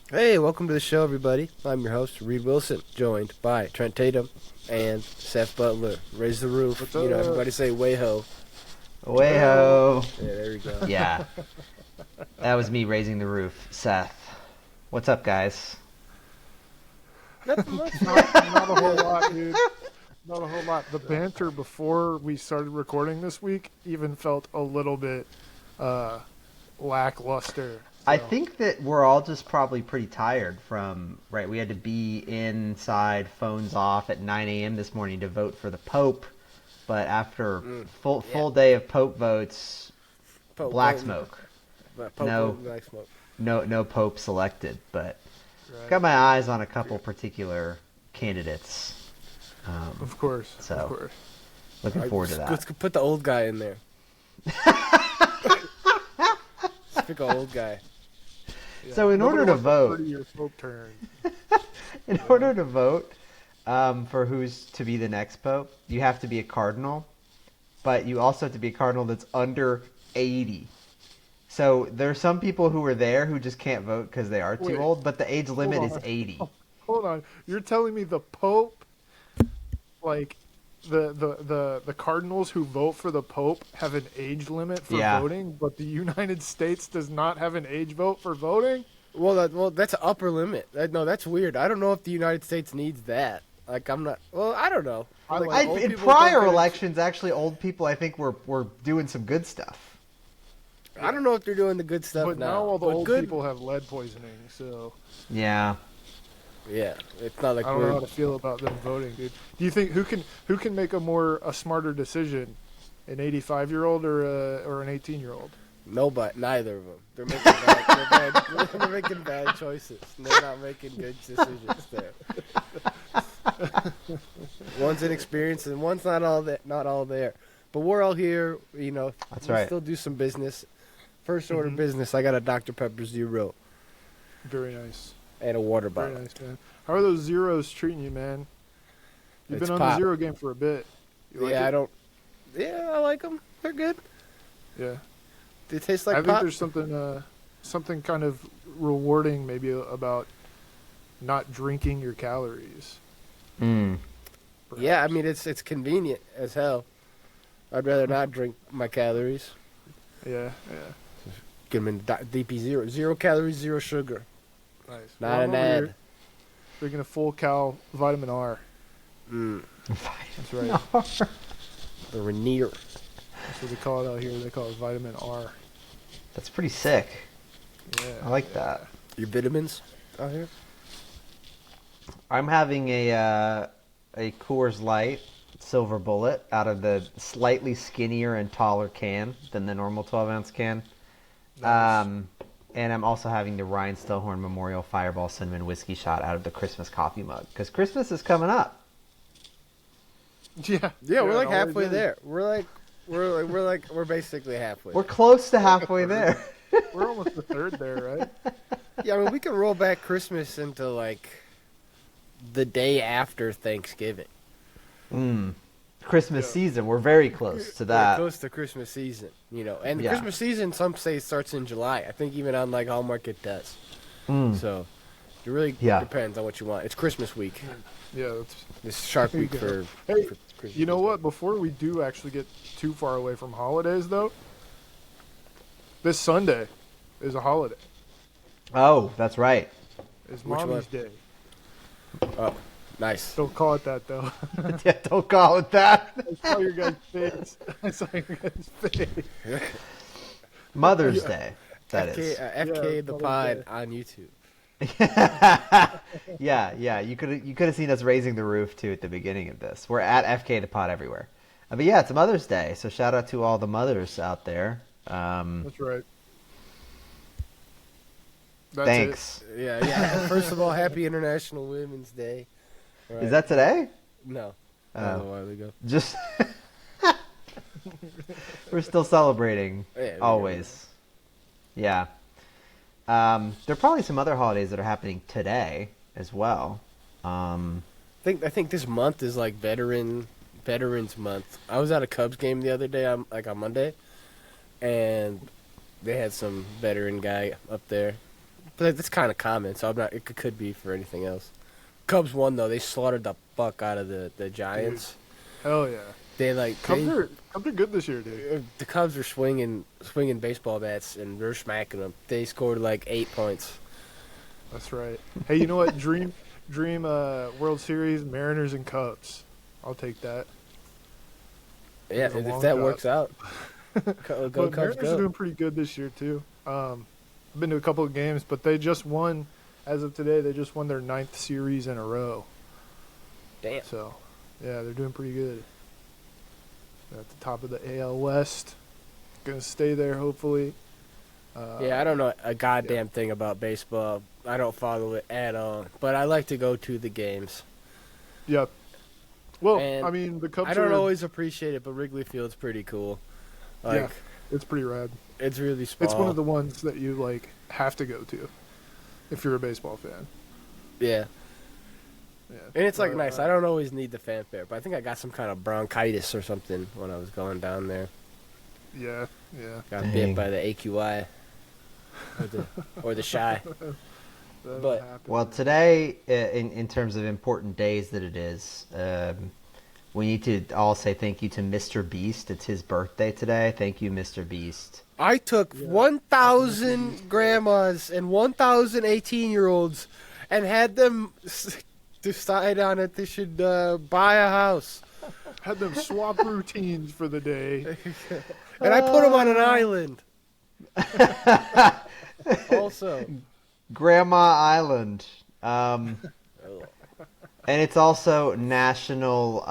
Hey, welcome to the show, everybody. I'm your host, Reed Wilson, joined by Trent Tatum and Seth Butler. Raise the roof. What's You know, up? everybody say way-ho. Way-ho. Yeah, there we go. Yeah, that was me raising the roof. Seth. What's up, guys? Nothing much. Not a whole lot, dude. Not a whole lot. The banter before we started recording this week even felt a little bit lackluster. I So, think that we're all just probably pretty tired from, right, we had to be inside, phones off at 9 a.m. this morning to vote for the Pope, but after full day of Pope votes, black smoke. Black smoke. No Pope selected, but right. got my eyes on a couple particular candidates. Of course. So, Of course. looking forward to that. Let's put the old guy in there. Let's pick an old guy. Yeah. So in order to vote, Your Pope turn. in order to vote for who's to be the next pope, you have to be a cardinal, but you also have to be a cardinal that's under 80. So there are some people who are there who just can't vote because they are too Wait, old, but the age limit is on. 80. Hold on. You're telling me the Pope, like the cardinals who vote for the Pope have an age limit for Yeah. voting, but the United States does not have an age vote for voting? Well, that's an upper limit. No, that's weird. I don't know if the United States needs that. Like, I'm not. Well, I don't know. Like, old In people prior don't get it. elections, actually, old people, I think, were doing some good stuff. I don't know if they're doing the good stuff But now all the But old good, people have lead poisoning, so Yeah. Yeah, it's not like I don't know we're. how to feel about them voting, dude. Do you think who can make a smarter decision, an 85-year-old or an 18-year-old? Nobody, neither of them. They're making bad, they're making bad choices. They're not making good decisions there. One's inexperienced and one's not all there. But we're all here, you know. That's we right. Still do some business. First order business. I got a Dr. Pepper Zero Very nice, and a water very bottle. nice, man. How are those zeros treating you, man? You've It's been on the pop. zero game for a bit. You like Yeah, it? I don't. Yeah, I like them. They're good. Yeah, They taste like I think pop. there's something kind of rewarding maybe about not drinking your calories. Mm. Yeah, I perhaps. mean it's convenient as hell. I'd rather not drink my calories. Yeah. Get them in DP zero. 0 calories, 0 sugar. Nice. Not Well, I'm an over ad. here drinking a full cal vitamin R. Mm. That's right. The Rainier. That's what they call it out here. They call it vitamin R. That's pretty sick. Yeah. I like that. Your vitamins out here? I'm having a Coors Light Silver Bullet out of the slightly skinnier and taller can than the normal 12-ounce can. Nice. And I'm also having the Ryan Stillhorn Memorial Fireball Cinnamon Whiskey Shot out of the Christmas coffee mug because Christmas is coming up. Yeah. Yeah, we're like it always halfway is. there. We're basically halfway. We're close to halfway there. We're almost a third there, right? Yeah, I mean we can roll back Christmas into like the day after Thanksgiving. Christmas Yeah. season. We're very close to We're that. close to Christmas season, you know. And the Yeah. Christmas season, some say starts in July. I think even on like Hallmark it does. Mm. So it really Yeah. depends on what you want. It's Christmas week. Yeah. That's, It's Shark There you Week go. for Hey, Christmas. you know what? Before we do actually get too far away from holidays, though, this Sunday is a holiday. Oh, that's right. It's Which Mommy's Day. Oh, nice. Don't call it that, though. Yeah, don't call it that. I saw your guys' face. I saw your guys' face. Mother's Day. That FK, is. FK Yeah, the Mother's pod Day. on YouTube. Yeah. You could have seen us raising the roof too at the beginning of this. We're at FK the Pod everywhere. But yeah, it's Mother's Day, so shout out to all the mothers out there. That's right. That's Thanks. Yeah. First of all, happy International Women's Day. Right. Is that today? No. Oh. That was a while ago. Just we're still celebrating Yeah, we always. Yeah. There are probably some other holidays that are happening today as well. I think this month is like Veterans Month. I was at a Cubs game the other day, on Monday, and they had some veteran guy up there But like, that's kind of common, so I'm not. It could be for anything else. Cubs won though. They slaughtered the fuck out of the Giants. Hell yeah. Cubs are good this year, dude. The Cubs are swinging baseball bats and they're smacking them. They scored like 8 points. That's right. Hey, you know what? Dream World Series, Mariners and Cubs. I'll take that. Yeah, It's a if long that shot. works out, go But Cubs Mariners go. are doing pretty good this year too. I've been to a couple of games, but they just won. As of today, they just won their 9th series in a row. Damn. So, yeah, they're doing pretty good. They're at the top of the AL West. Gonna stay there, hopefully. Yeah, I don't know a goddamn thing about baseball. I don't follow it at all. But I like to go to the games. Yep. Well, And I mean, the Cubs I don't are, always appreciate it, but Wrigley Field's pretty cool. Like, yeah, it's pretty rad. it's really small. It's one of the ones that you, like, have to go to if you're a baseball fan. Yeah. Yeah. And it's like But, nice. I don't always need the fanfare, but I think I got some kind of bronchitis or something when I was going down there. Yeah, yeah. Got Dang. bit by the AQI or the shy. That'll But- happen. Well, today, in terms of important days that it is, we need to all say thank you to Mr. Beast. It's his birthday today. Thank you, Mr. Beast. I took Yeah. 1,000 grandmas and 1,000 18-year-olds and had them decide on it. They should buy a house. Had them swap routines for the day. And I put them on an island. Also. Grandma Island. And it's also National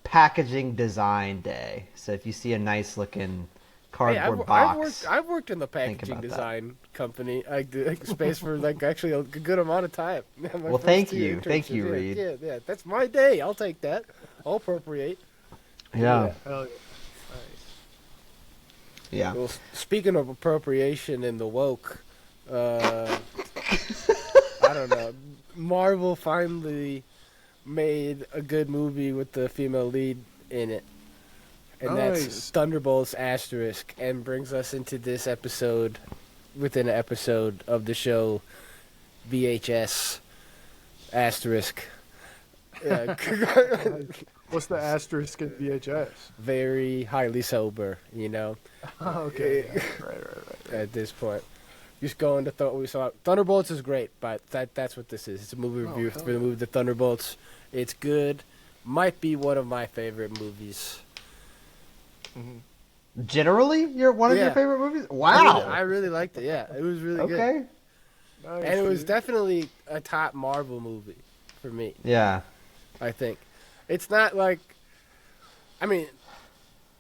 Packaging Design Day. So if you see a nice looking Hey, cardboard box, I've worked in the Think packaging about that. design company. I did space for like actually a good amount of time. My Well, first thank 2 you. Thank internships. you, Yeah, Reed. Yeah, that's my day. I'll take that. I'll appropriate. yeah, Hell yeah. yeah. Well, speaking of appropriation and the woke, I don't know. Marvel finally made a good movie with the female lead in it. And that's Nice. Thunderbolts asterisk, and brings us into this episode, within an episode of the show, VHS asterisk. Yeah, What's the asterisk in VHS? very highly sober, you know. Okay. Yeah. Right. At this point. Just going to we saw Thunderbolts is great, but that's what this is. It's a movie Oh, review hell for the movie The Thunderbolts. It's good. Might be one of my favorite movies. Generally, you're one of your Yeah. favorite movies. I Wow. really liked it. Yeah, it was really good. Okay. Nice, And it was dude. definitely a top Marvel movie for me, Yeah. I think. It's not like, I mean,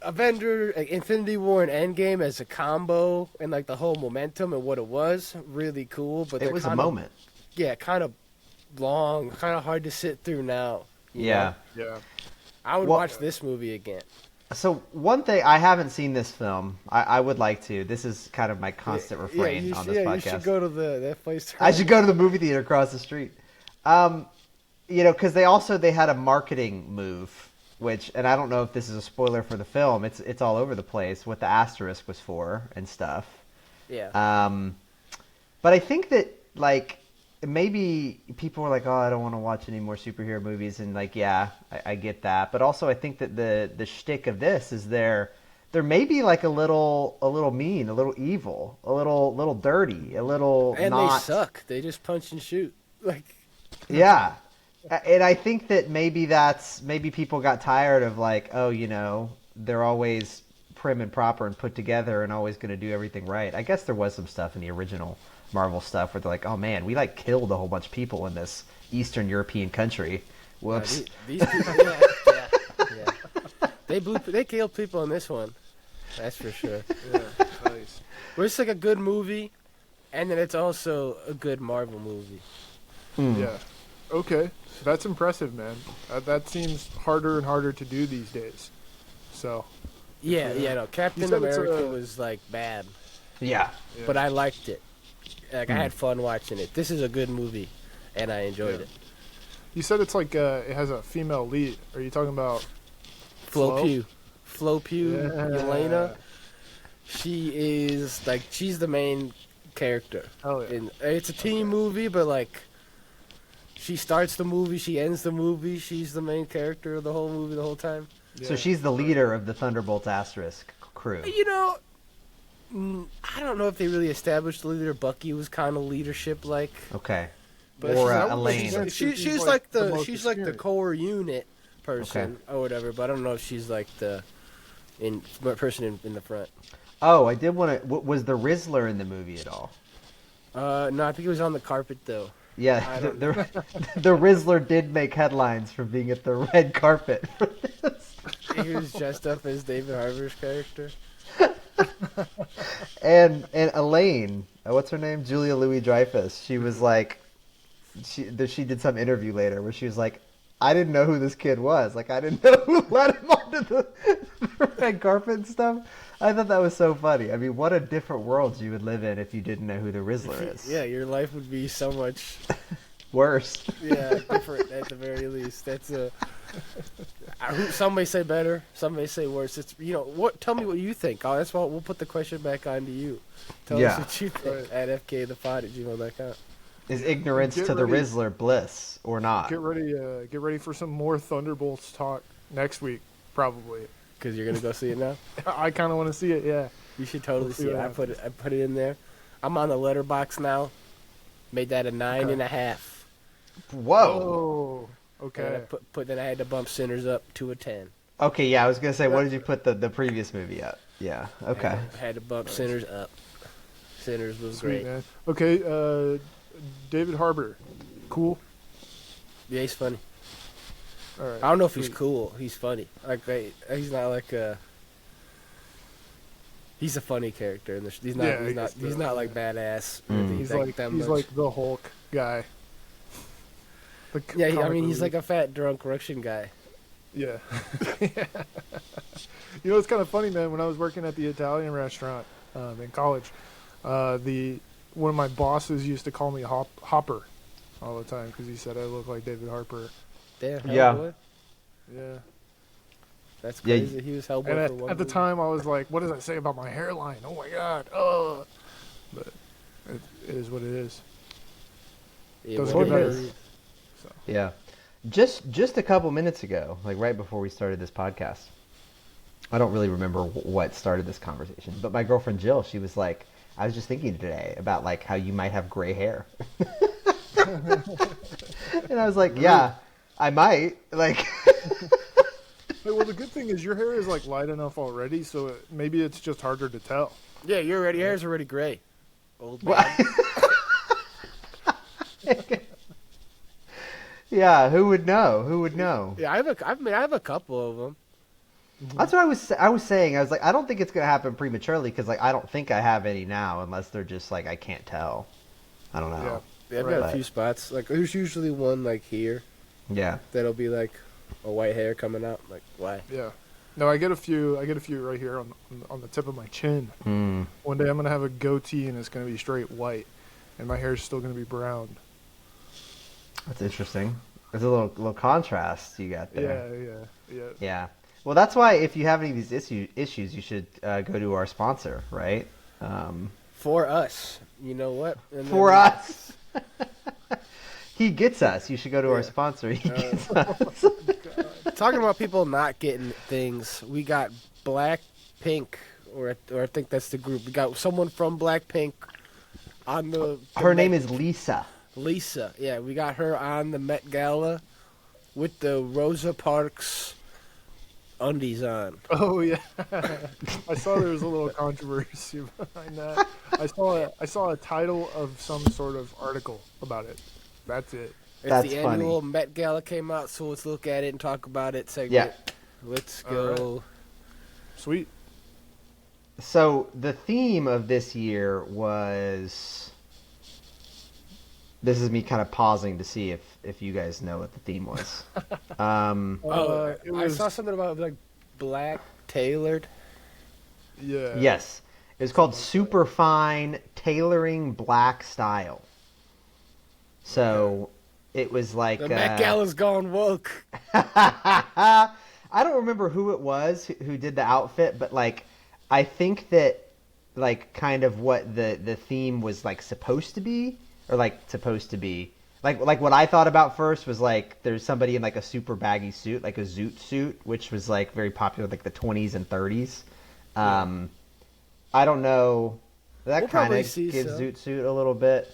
Infinity War and Endgame as a combo and like the whole momentum and what it was, really cool. But It they're was a kind of- moment. Yeah, kind of long, kind of hard to sit through now. you Yeah. know? Yeah. I would Well- watch this movie again. So one thing, I haven't seen this film. I would like to. This is kind of my constant refrain you on should, this you podcast. should go to that place. I should go to the movie theater across the street. Because they had a marketing move, which, and I don't know if this is a spoiler for the film. It's all over the place what the asterisk was for and stuff. Yeah. But I think that like maybe people were like, oh, I don't want to watch any more superhero movies, and like, yeah, I get that. But also, I think that the shtick of this is they're may be like a little mean, a little evil, a little dirty, a little and not. they suck. They just punch and shoot. Like, Yeah. And I think that maybe people got tired of like, oh, they're always prim and proper and put together and always going to do everything right. I guess there was some stuff in the original Marvel stuff where they're like, oh man, we like killed a whole bunch of people in this Eastern European country. Whoops. these people, yeah. They killed people in this one. That's for sure. Yeah. Nice. But it's like a good movie, and then it's also a good Marvel movie. Yeah. Okay. That's impressive, man. That seems harder and harder to do these days. So. Yeah, Yeah. no, Captain said it's America a- was like bad, Yeah. Yeah. but I liked it. Like I had fun watching it. This is a good movie, and I enjoyed Yeah. it. You said it's like it has a female lead. Are you talking about Flo Pugh, Yeah. Yelena. She's the main character. Hell yeah. And it's a team movie, but like, she starts the movie, she ends the movie. She's the main character of the whole movie the whole time. So she's the leader of the Thunderbolts asterisk crew. You know, I don't know if they really established the leader. Bucky was kind of leadership like. Okay. But Or she's- Elaine. She's like the core unit person or whatever. But I don't know if she's like the person in the front. Oh, I did want to. Was the Rizzler in the movie at all? No, I think it was on the carpet though. Yeah, the Rizzler did make headlines for being at the red carpet for this. He was dressed up as David Harbour's character. And Elaine, what's her name? Julia Louis-Dreyfus. She was like, she did some interview later where she was like, I didn't know who this kid was. Like, I didn't know who let him onto the red carpet and stuff. I thought that was so funny. I mean, what a different world you would live in if you didn't know who the Rizzler is. Yeah, your life would be so much Worse. different at the very least. That's some may say better, some may say worse. It's what? Tell me what you think. Oh, that's why we'll put the question back on to you. Tell us what you think at fkthepod@gmail.com. Is ignorance to the Rizzler bliss or not? Get ready for some more Thunderbolts talk next week, probably. Because you're gonna go see it now. I kind of want to see it. Yeah. You should totally see it. I put it in there. I'm on the letterbox now. Made that a 9.5. Whoa. Oh, okay. Then I had to bump Sinners up to a 10. Okay, yeah, I was gonna say, what did you put the previous movie at? Yeah. Okay. I had to bump Sinners up. Sinners was Sweet, great. man. Okay, David Harbour, cool. Yeah, he's funny. All right. I don't know if he's cool. He's funny. Like he's not like he's a funny character. He's not like badass. He's like the Hulk guy. He's like a fat drunk Russian guy. Yeah. It's kind of funny, man. When I was working at the Italian restaurant in college, one of my bosses used to call me Hopper all the time because he said I look like David Harper. Damn, yeah. Hellboy? Yeah. That's crazy. Yeah. He was Hellboy and for one at the movie. time, I was like, what does that say about my hairline? Oh, my God. Oh. But it is what it is. Doesn't get better. So. Yeah. Just a couple minutes ago, like right before we started this podcast, I don't really remember what started this conversation, but my girlfriend Jill, she was like, I was just thinking today about like how you might have gray hair. And I was like, yeah, I might. Like, hey, well, the good thing is your hair is like light enough already, so maybe it's just harder to tell. Yeah, your hair's already gray. Old man. Yeah, who would know? Who would know? Yeah, I have a couple of them. That's what I was saying. I was like, I don't think it's gonna happen prematurely because like I don't think I have any now unless they're just like I can't tell. I don't know. Yeah, I've got a few spots. Like there's usually one like here. Yeah. That'll be like a white hair coming out. Like why? Yeah. No, I get a few right here on the tip of my chin. One day I'm gonna have a goatee and it's gonna be straight white, and my hair's still gonna be brown. That's interesting. There's a little contrast you got there. Yeah. Yeah. Well, that's why if you have any of these issues, you should go to our sponsor, right? For us, you know what? For us. He gets us. You should go to our sponsor. He gets us. Talking about people not getting things, we got Blackpink, or I think that's the group. We got someone from Blackpink on the Her name is Lisa. Lisa, yeah, we got her on the Met Gala with the Rosa Parks undies on. Oh yeah, I saw there was a little controversy behind that. I saw a title of some sort of article about it. That's it. That's the funny. annual Met Gala came out, so let's look at it and talk about it. Segment. Yeah. Let's go. Right. Sweet. So the theme of this year was. This is me kind of pausing to see if you guys know what the theme was. I saw something about like black tailored. Yeah. Yes. It was called Superfine Tailoring Black Style. So it was like... The Met Gala's gone woke. I don't remember who it was who did the outfit, but like I think that like kind of what the theme was like supposed to be, or like supposed to be. Like what I thought about first was like there's somebody in like a super baggy suit, like a zoot suit, which was like very popular like the 20s and 30s. I don't know. That We'll kind probably of see gives some. zoot suit a little bit.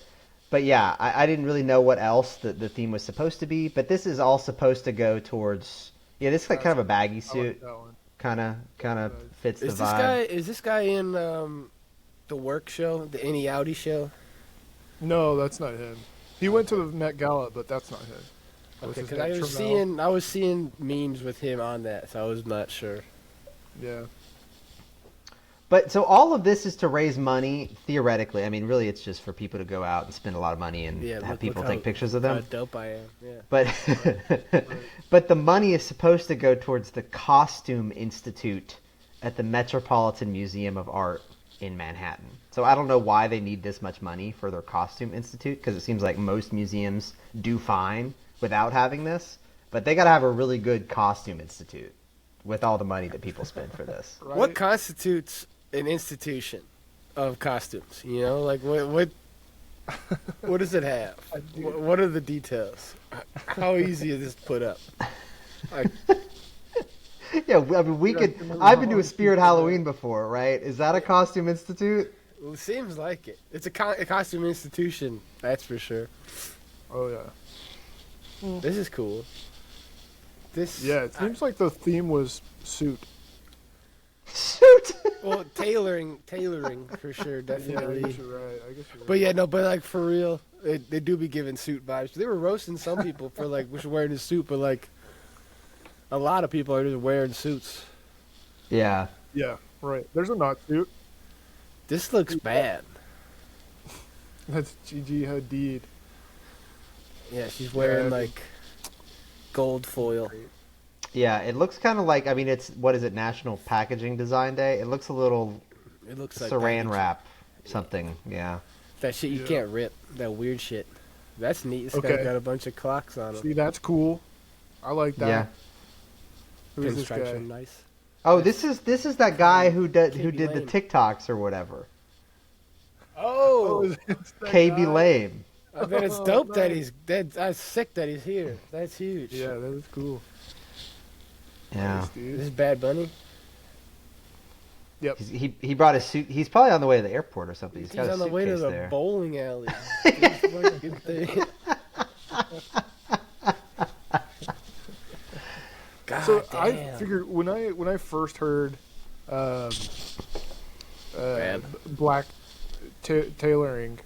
But yeah, I didn't really know what else the theme was supposed to be. But this is all supposed to go towards this is like kind of a baggy I suit. like that one. Kind of fits the Is this vibe. guy? Is this guy in the work show, the Any Outie show? No, that's not him. He went to the Met Gala, but that's not him. What's Okay, his because name? I was seeing memes with him on that, so I was not sure. Yeah. But so all of this is to raise money theoretically. I mean, really, it's just for people to go out and spend a lot of money and Yeah, have look people how- take pictures of How them. dope I am! Yeah. But but the money is supposed to go towards the Costume Institute at the Metropolitan Museum of Art in Manhattan. So I don't know why they need this much money for their Costume Institute, because it seems like most museums do fine without having this. But they got to have a really good Costume Institute with all the money that people spend for this. Right? What constitutes an institution of costumes? You know, like what what does it have? What are the details? How easy is this to put up? Like, Yeah, I mean, we could. I've been to a Spirit Halloween before, right? Is that a Costume Institute? well, it seems like it. It's a costume institution, that's for sure. Oh yeah. This is cool. This Yeah, it seems like the theme was suit. Shoot! well, tailoring for sure, Yeah, I definitely. guess you're right. But yeah, no, but like for real, they do be giving suit vibes. They were roasting some people for like wearing a suit, but like a lot of people are just wearing suits. Yeah. Yeah, right. There's a not suit. This looks bad. That's Gigi Hadid. Yeah, she's wearing Yeah. like gold foil. Yeah, it looks kind of like, I mean, it's, what is it, National Packaging Design Day? It looks a little It looks like saran packaging. wrap something, yeah. That shit you Yeah. can't rip. That weird shit. That's neat. This Okay. guy's got a bunch of clocks on him. See, that's cool. I like that. Yeah. Who's this Pinstripes guy? are nice. Oh, this is that guy who did the Lame. TikToks or whatever. Oh, it's that KB guy? Lame. I bet it's Oh, dope that nice. he's dead. That's sick that he's here. That's huge. Yeah, that is cool. Yeah. Nice, This dude. is Bad Bunny. Yep. He brought his suit. He's probably on the way to the airport or something. He's got a on the way to suitcase the there. bowling alley. This fucking thing. God So damn. I figured when I first heard Bad. black tailoring,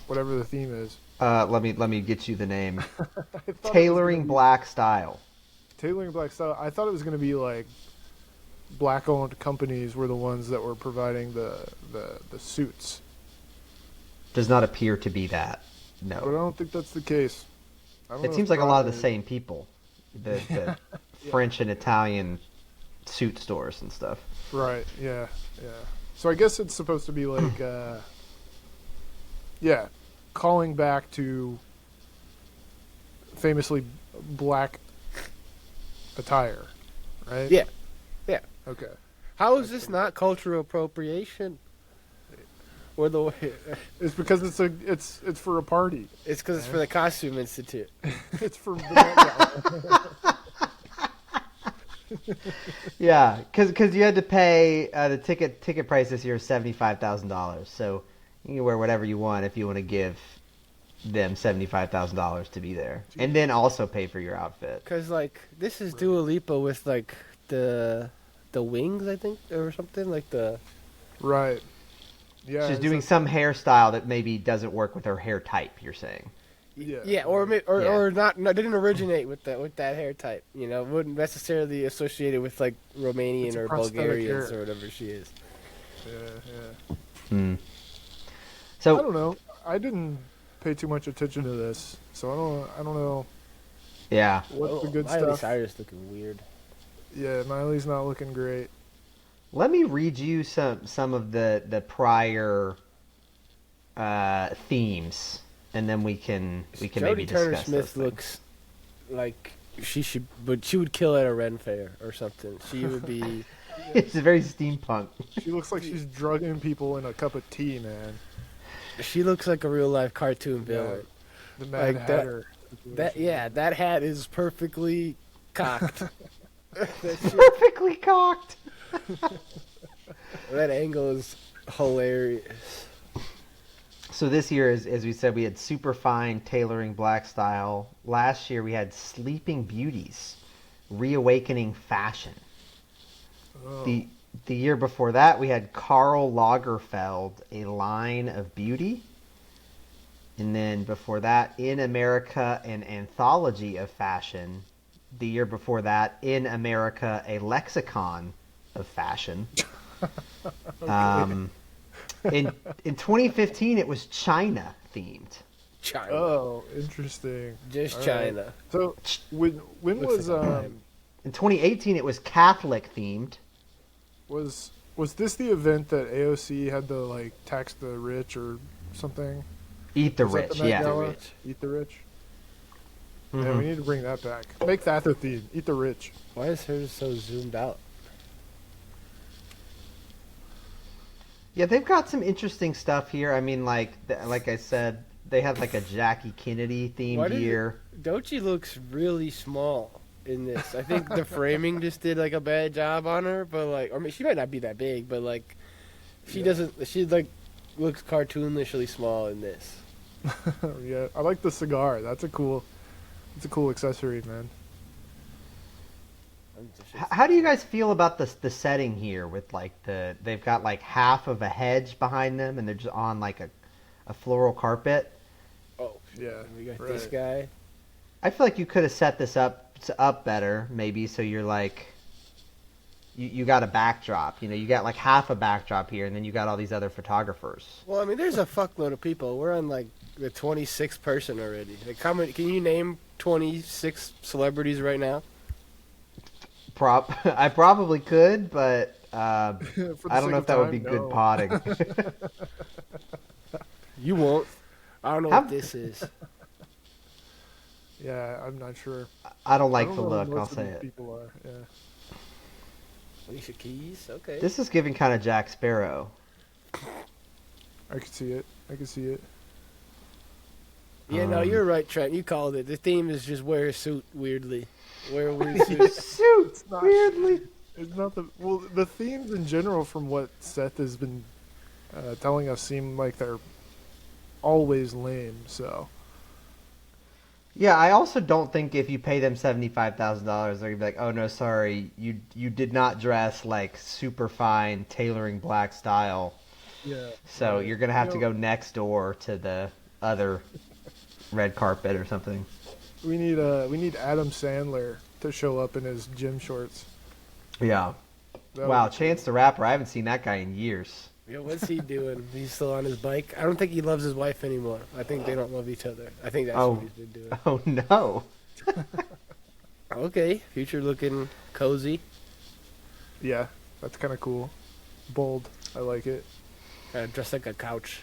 whatever the theme is, Let me get you the name. I thought it was Tailoring gonna be- Black Style. tailoring black style. I thought it was going to be like black-owned companies were the ones that were providing the suits, Does not appear to be that. but I No. don't think that's the case. I don't It know seems if like a lot of the Prada- same people. The French and Italian suit stores and stuff. Right. Yeah. Yeah. So I guess it's supposed to be like, yeah, calling back to famously black attire, right? Yeah. Yeah. Okay. How is this not cultural appropriation? Or the way It's because it's for a party. it's because it's for the Costume Institute. It's for the Met Gala. Yeah, because you had to pay the ticket price this year is $75,000. So you can wear whatever you want if you want to give them $75,000 to be there, and then also pay for your outfit. Because like this is Dua Lipa with like the wings, I think, or something like the. Right. Yeah. She's it's doing a- some hairstyle that maybe doesn't work with her hair type. You're saying? Yeah. Yeah, or right. or, Yeah. or not. No, didn't originate with that hair type. You know, wouldn't necessarily associated with like Romanian It's a or prosthetic Bulgarians hair. or whatever she is. Yeah. Yeah. Hmm. I So don't know. I didn't pay too much attention to this, so I don't know yeah, what's the good Miley stuff. Cyrus looking weird. Yeah, Miley's not looking great. let me read you some of the prior themes, and then we can maybe Jodie Turner discuss Smith those things. looks like she should, but she would kill at a Ren fair or something. She would be It's very steampunk. She looks like she's drugging people in a cup of tea, man. She looks like a real life cartoon Yeah, villain. the Mad Like Hatter. that hat is perfectly cocked. That shit, Perfectly cocked. that angle is hilarious. So this year, as we said, we had super fine tailoring black style. Last year we had Sleeping Beauties, reawakening fashion. Oh. The year before that we had Karl Lagerfeld, a line of beauty. And then before that, In America, an anthology of fashion. The year before that, In America, a lexicon of fashion. In 2015, it was China themed. China. Oh, interesting. Just All right. China. So when Looks was like a mime. In 2018, it was Catholic themed. was this the event that AOC had to like tax the rich or something? Eat the Was that rich, Met yeah. Gala? Rich. Eat the rich. Yeah, Mhm. we need to bring that back. Make that the theme. Eat the rich. Why is hers so zoomed out? Yeah, they've got some interesting stuff here. I mean, like I said, they had like a Jackie Kennedy Why themed did year. Dochi looks really small in this. I think the framing just did like a bad job on her, but like, or I mean, she might not be that big, but like, she doesn't. She like looks cartoonishly small in this. Yeah, I like the cigar. It's a cool accessory, man. How do you guys feel about the setting here with like they've got like half of a hedge behind them and they're just on like a floral carpet? Oh, Yeah, we got right. this guy. I feel like you could have set this up better, maybe, so you're like you got a backdrop. You got like half a backdrop here, and then you got all these other photographers. Well, I mean, there's a fuckload of people. We're on like the 26th person already. Like, can you name 26 celebrities right now? I probably could, but I For the don't sake know of if that would time, be good no. potting. You won't. I don't know How- what this is. Yeah, I'm not sure. I don't like I don't the know who look. most I'll of say these it. People are. Yeah. Alicia Keys. Okay. This is giving kind of Jack Sparrow. I could see it. Yeah, no, Um, you're right, Trent. You called it. The theme is just wear a suit weirdly. Wear a weird suit. Suits, not- weirdly. It's not the themes in general from what Seth has been telling us seem like they're always lame. So Yeah, I also don't think if you pay them $75,000, they're gonna be like, "Oh no, sorry, you did not dress like super fine tailoring black style, yeah. so right. you're gonna have to You go know, next door to the other red carpet or something." We need Adam Sandler to show up in his gym shorts. Yeah. That Wow, would be Chance the Rapper. I haven't seen that guy in years. Yeah, what's he doing? He's still on his bike. I don't think he loves his wife anymore. I think they don't love each other. I think that's Oh. what he's been doing. Oh no. Okay, future looking cozy. Yeah, that's kind of cool. Bold. I like it. Dressed like a couch.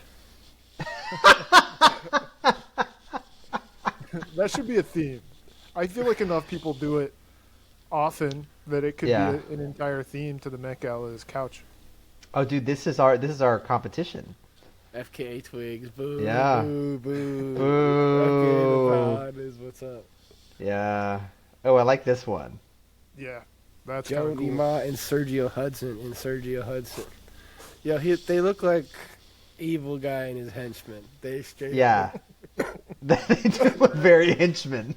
That should be a theme. I feel like enough people do it often that it could Yeah. be an entire theme to the Met Gala's couch. Oh, dude, this is our competition. FKA Twigs. Boo. Yeah. Boo. Boo. Boo. Okay, the pod is what's up. Yeah. Oh, I like this one. Yeah, that's kind Joe of cool. Nima and Sergio Hudson. Yo, they look like evil guy and his henchmen. They straight. Yeah. They do look very henchman.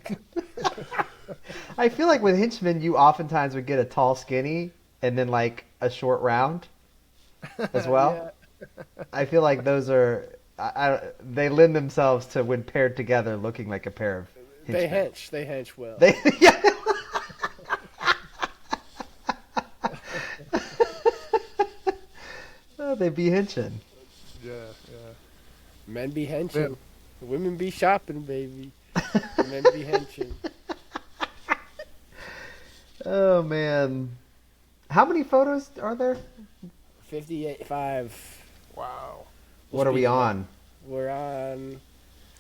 I feel like with henchmen, you oftentimes would get a tall skinny and then like a short round as well. I feel like those are they lend themselves to when paired together looking like a pair of henchmen. They hench well. Yeah. Oh, they be henching. Yeah. Men be henching. Man. Women be shopping, baby. Men be henching. Oh man, how many photos are there? 58.5. Wow. What are we on? We're on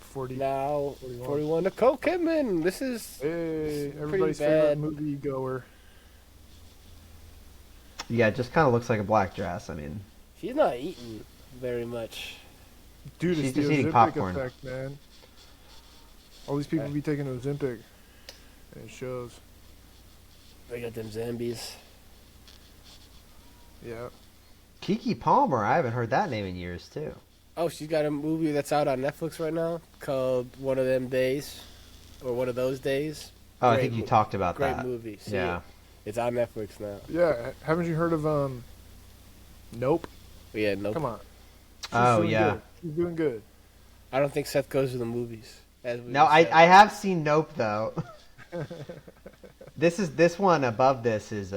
40. now 41. 41. Nicole Kidman. This is Hey, pretty everybody's bad. favorite movie goer. Yeah, it just kind of looks like a black dress. I mean, She's not eating very much. Dude, she's it's the just eating Ozempic popcorn. effect, man. All these people be taking Ozempic, and it shows. They got them zombies. Yeah. Keke Palmer, I haven't heard that name in years too. Oh, she's got a movie that's out on Netflix right now called One of Them Days, or One of Those Days. Oh, I Great think you mo- talked about Great that. movie. See Yeah. it? It's on Netflix now. Yeah. Haven't you heard of Nope? But yeah, nope. Come on. She's Oh, doing yeah. Good. She's doing good. I don't think Seth goes to the movies. As we No, said. I have seen Nope though. This one above this is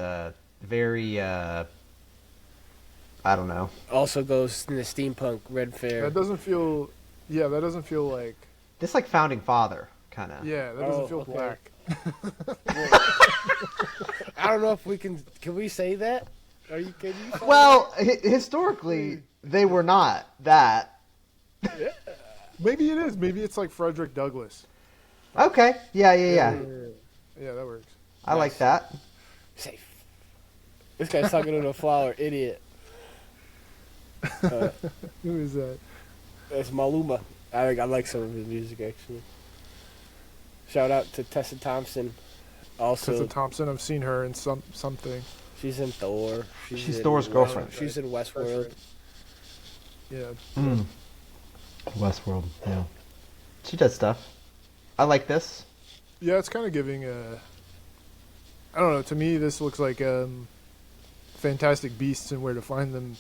very I don't know. Also goes in the steampunk Red Fair. That doesn't feel. Yeah, that doesn't feel like. This like Founding Father kind of. Yeah, that doesn't Oh, feel okay. black. I don't know if we can. Can we say that? Are you kidding? Well, historically they were not that. Maybe it is. Maybe it's like Frederick Douglass. Okay. Yeah. Yeah, that works. I like that. Safe. This guy's talking to the flower, idiot. Who is that? It's Maluma. I like some of his music actually. Shout out to Tessa Thompson. Also, Tessa Thompson. I've seen her in something. she's in Thor. She's in Thor's girlfriend. She's in Westworld. Yeah. Westworld. Yeah. She does stuff. I like this. Yeah, it's kind of giving I don't know. To me, this looks like Fantastic Beasts and Where to Find Them.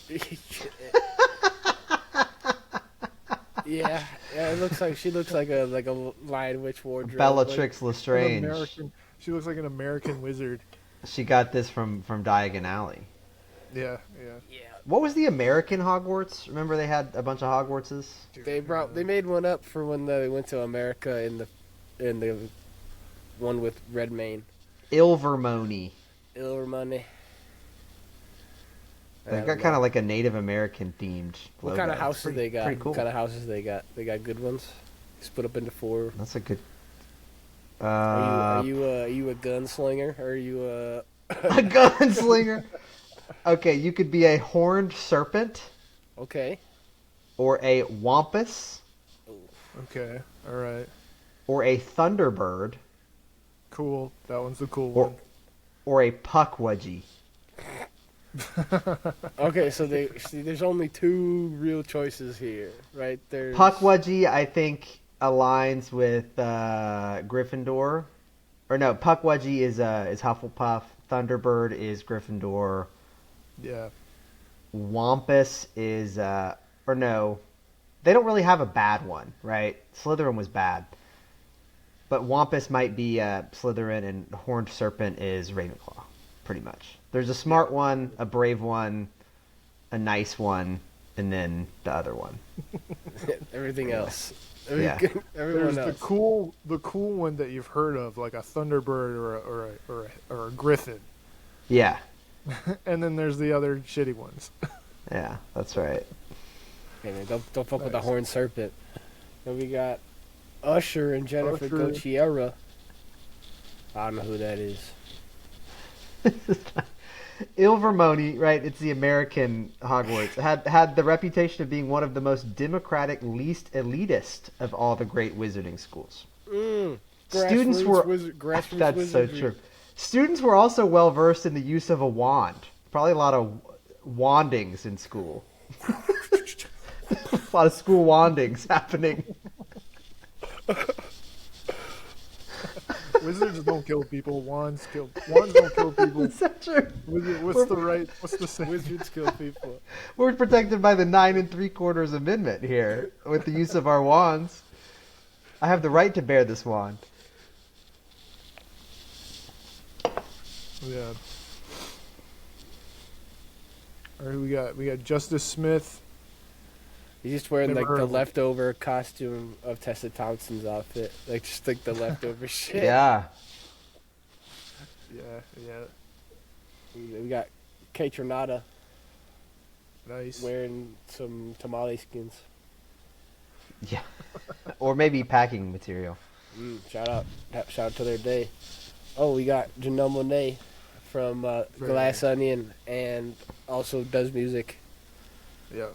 Yeah, it looks like she looks like a Lion Witch wardrobe. Bellatrix An Lestrange. She looks like an American wizard. She got this from Diagon Alley. Yeah. Yeah, What was the American Hogwarts? Remember they had a bunch of Hogwartses? they made one up for when they went to America in the one with Redmayne. Ilvermorny. Ilvermorny. They've got kind of like a Native American themed What logo. kind of It's houses they got? Pretty cool. What kind of houses they got? They got good ones. Split up into 4. That's a good. Are you a gunslinger? Or are you a a gunslinger? Okay, you could be a horned serpent okay? or a wampus Okay. All right. or a thunderbird Cool. That one's the cool or one. or a puckwudgie. Okay, so there's only 2 real choices here, right? There's Puckwudgie, I think, aligns with Gryffindor. Or no, Puckwudgie is Hufflepuff. Thunderbird is Gryffindor. Yeah. Wampus is or no, they don't really have a bad one, right? Slytherin was bad, but Wampus might be Slytherin, and Horned Serpent is Ravenclaw, pretty much. There's a smart one, a brave one, a nice one, and then the other one. everything else. Yeah. Everyone There's else. the cool one that you've heard of, like a Thunderbird or a Griffin, Yeah, and then there's the other shitty ones. yeah, that's right. Hey, man, don't fuck with the Nice. Horned Serpent. Then we got Usher and Jennifer Usher. Gautier. I don't know who that is. Ilvermorny, right? It's the American Hogwarts. Had the reputation of being one of the most democratic, least elitist of all the great wizarding schools. Students were grassroots that's so wizardry. true. Students were also well versed in the use of a wand. Probably a lot of wandings in school. A lot of school wandings happening. Wizards don't kill people. Wands don't kill people. Is that true? What's the saying? Wizards kill people. We're protected by the 9 3/4 amendment here with the use of our wands. I have the right to bear this wand. Yeah. All right, we got Justice Smith. He's just wearing Never like heard the of him. leftover costume of Tessa Thompson's outfit, like just like the leftover shit. Yeah. Yeah. We got Kate Renata Nice. wearing some tamale skins. Yeah. Or maybe packing material. Shout out to their day. Oh, we got Janelle Monáe from Very Glass nice. Onion, and also does music, Yeah.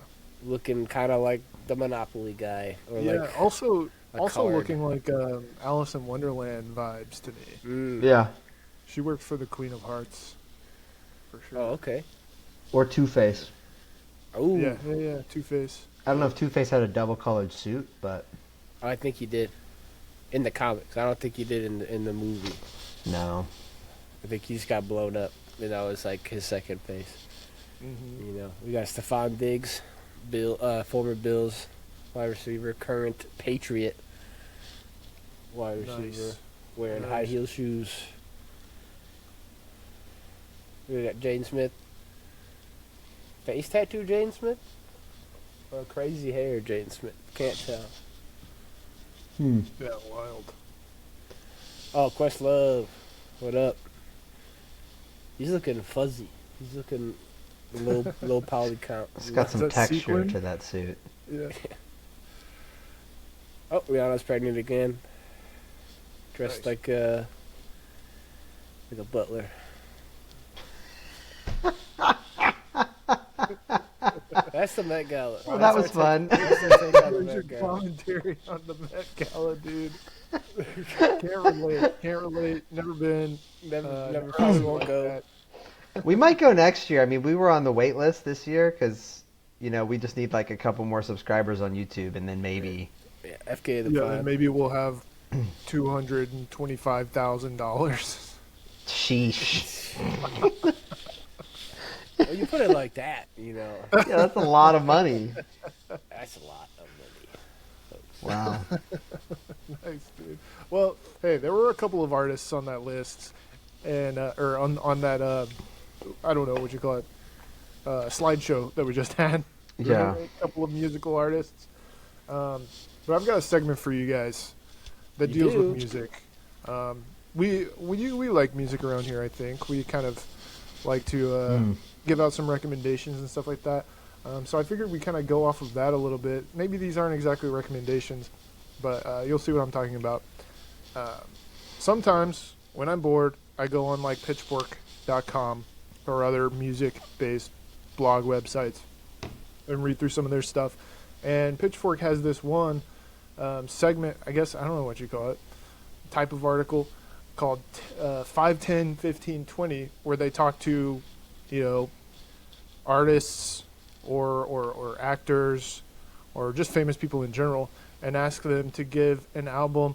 looking kind of like the Monopoly guy, or Yeah. like Also, a also card. looking like Alice in Wonderland vibes to me. Mm. Yeah. She worked for the Queen of Hearts, for sure. Oh, okay. Or Two-Face. Oh, Yeah. Two Face. I don't know if Two-Face had a double-colored suit, but I think he did in the comics. I don't think he did in the movie. no. I think he just got blown up, and that was like his second face. Mm-hmm. You know, we got Stephon Diggs, former Bills wide receiver, current Patriot wide receiver, Nice. wearing Nice. high heel shoes. We got Jane Smith, face tattoo Jane Smith, or crazy hair Jane Smith. Can't tell. Yeah, wild. Oh, Questlove, what up? He's looking fuzzy. He's looking low poly count. It's got some that texture sequin? to that suit. Yeah. Oh, Rihanna's pregnant again. Dressed Nice. like a butler. That's the Met Gala. Well, that was fun. That's the thing about the There's Met your Gala. commentary on the Met Gala, dude. Can't relate. Can't relate. Never been. Never probably probably won't go. that. We might go next year. I mean, we were on the wait list this year because, we just need like a couple more subscribers on YouTube, and then maybe. Yeah, FK the Yeah, plan. and maybe we'll have $225,000. Sheesh. Well, you put it like that, Yeah, that's a lot of money. That's a lot of money, folks. Wow. Nice, dude. Well, hey, there were a couple of artists on that list, and or on that I don't know what you call it, slideshow that we just had. Yeah. A couple of musical artists. But I've got a segment for you guys that You deals do? with music. We like music around here. I think we kind of like to give out some recommendations and stuff like that. So I figured we kind of go off of that a little bit. Maybe these aren't exactly recommendations, but you'll see what I'm talking about. Sometimes when I'm bored, I go on like Pitchfork.com or other music-based blog websites and read through some of their stuff. And Pitchfork has this one segment, I guess, I don't know what you call it, type of article called 5, 10, 15, 20, where they talk to, artists or actors or just famous people in general and ask them to give an album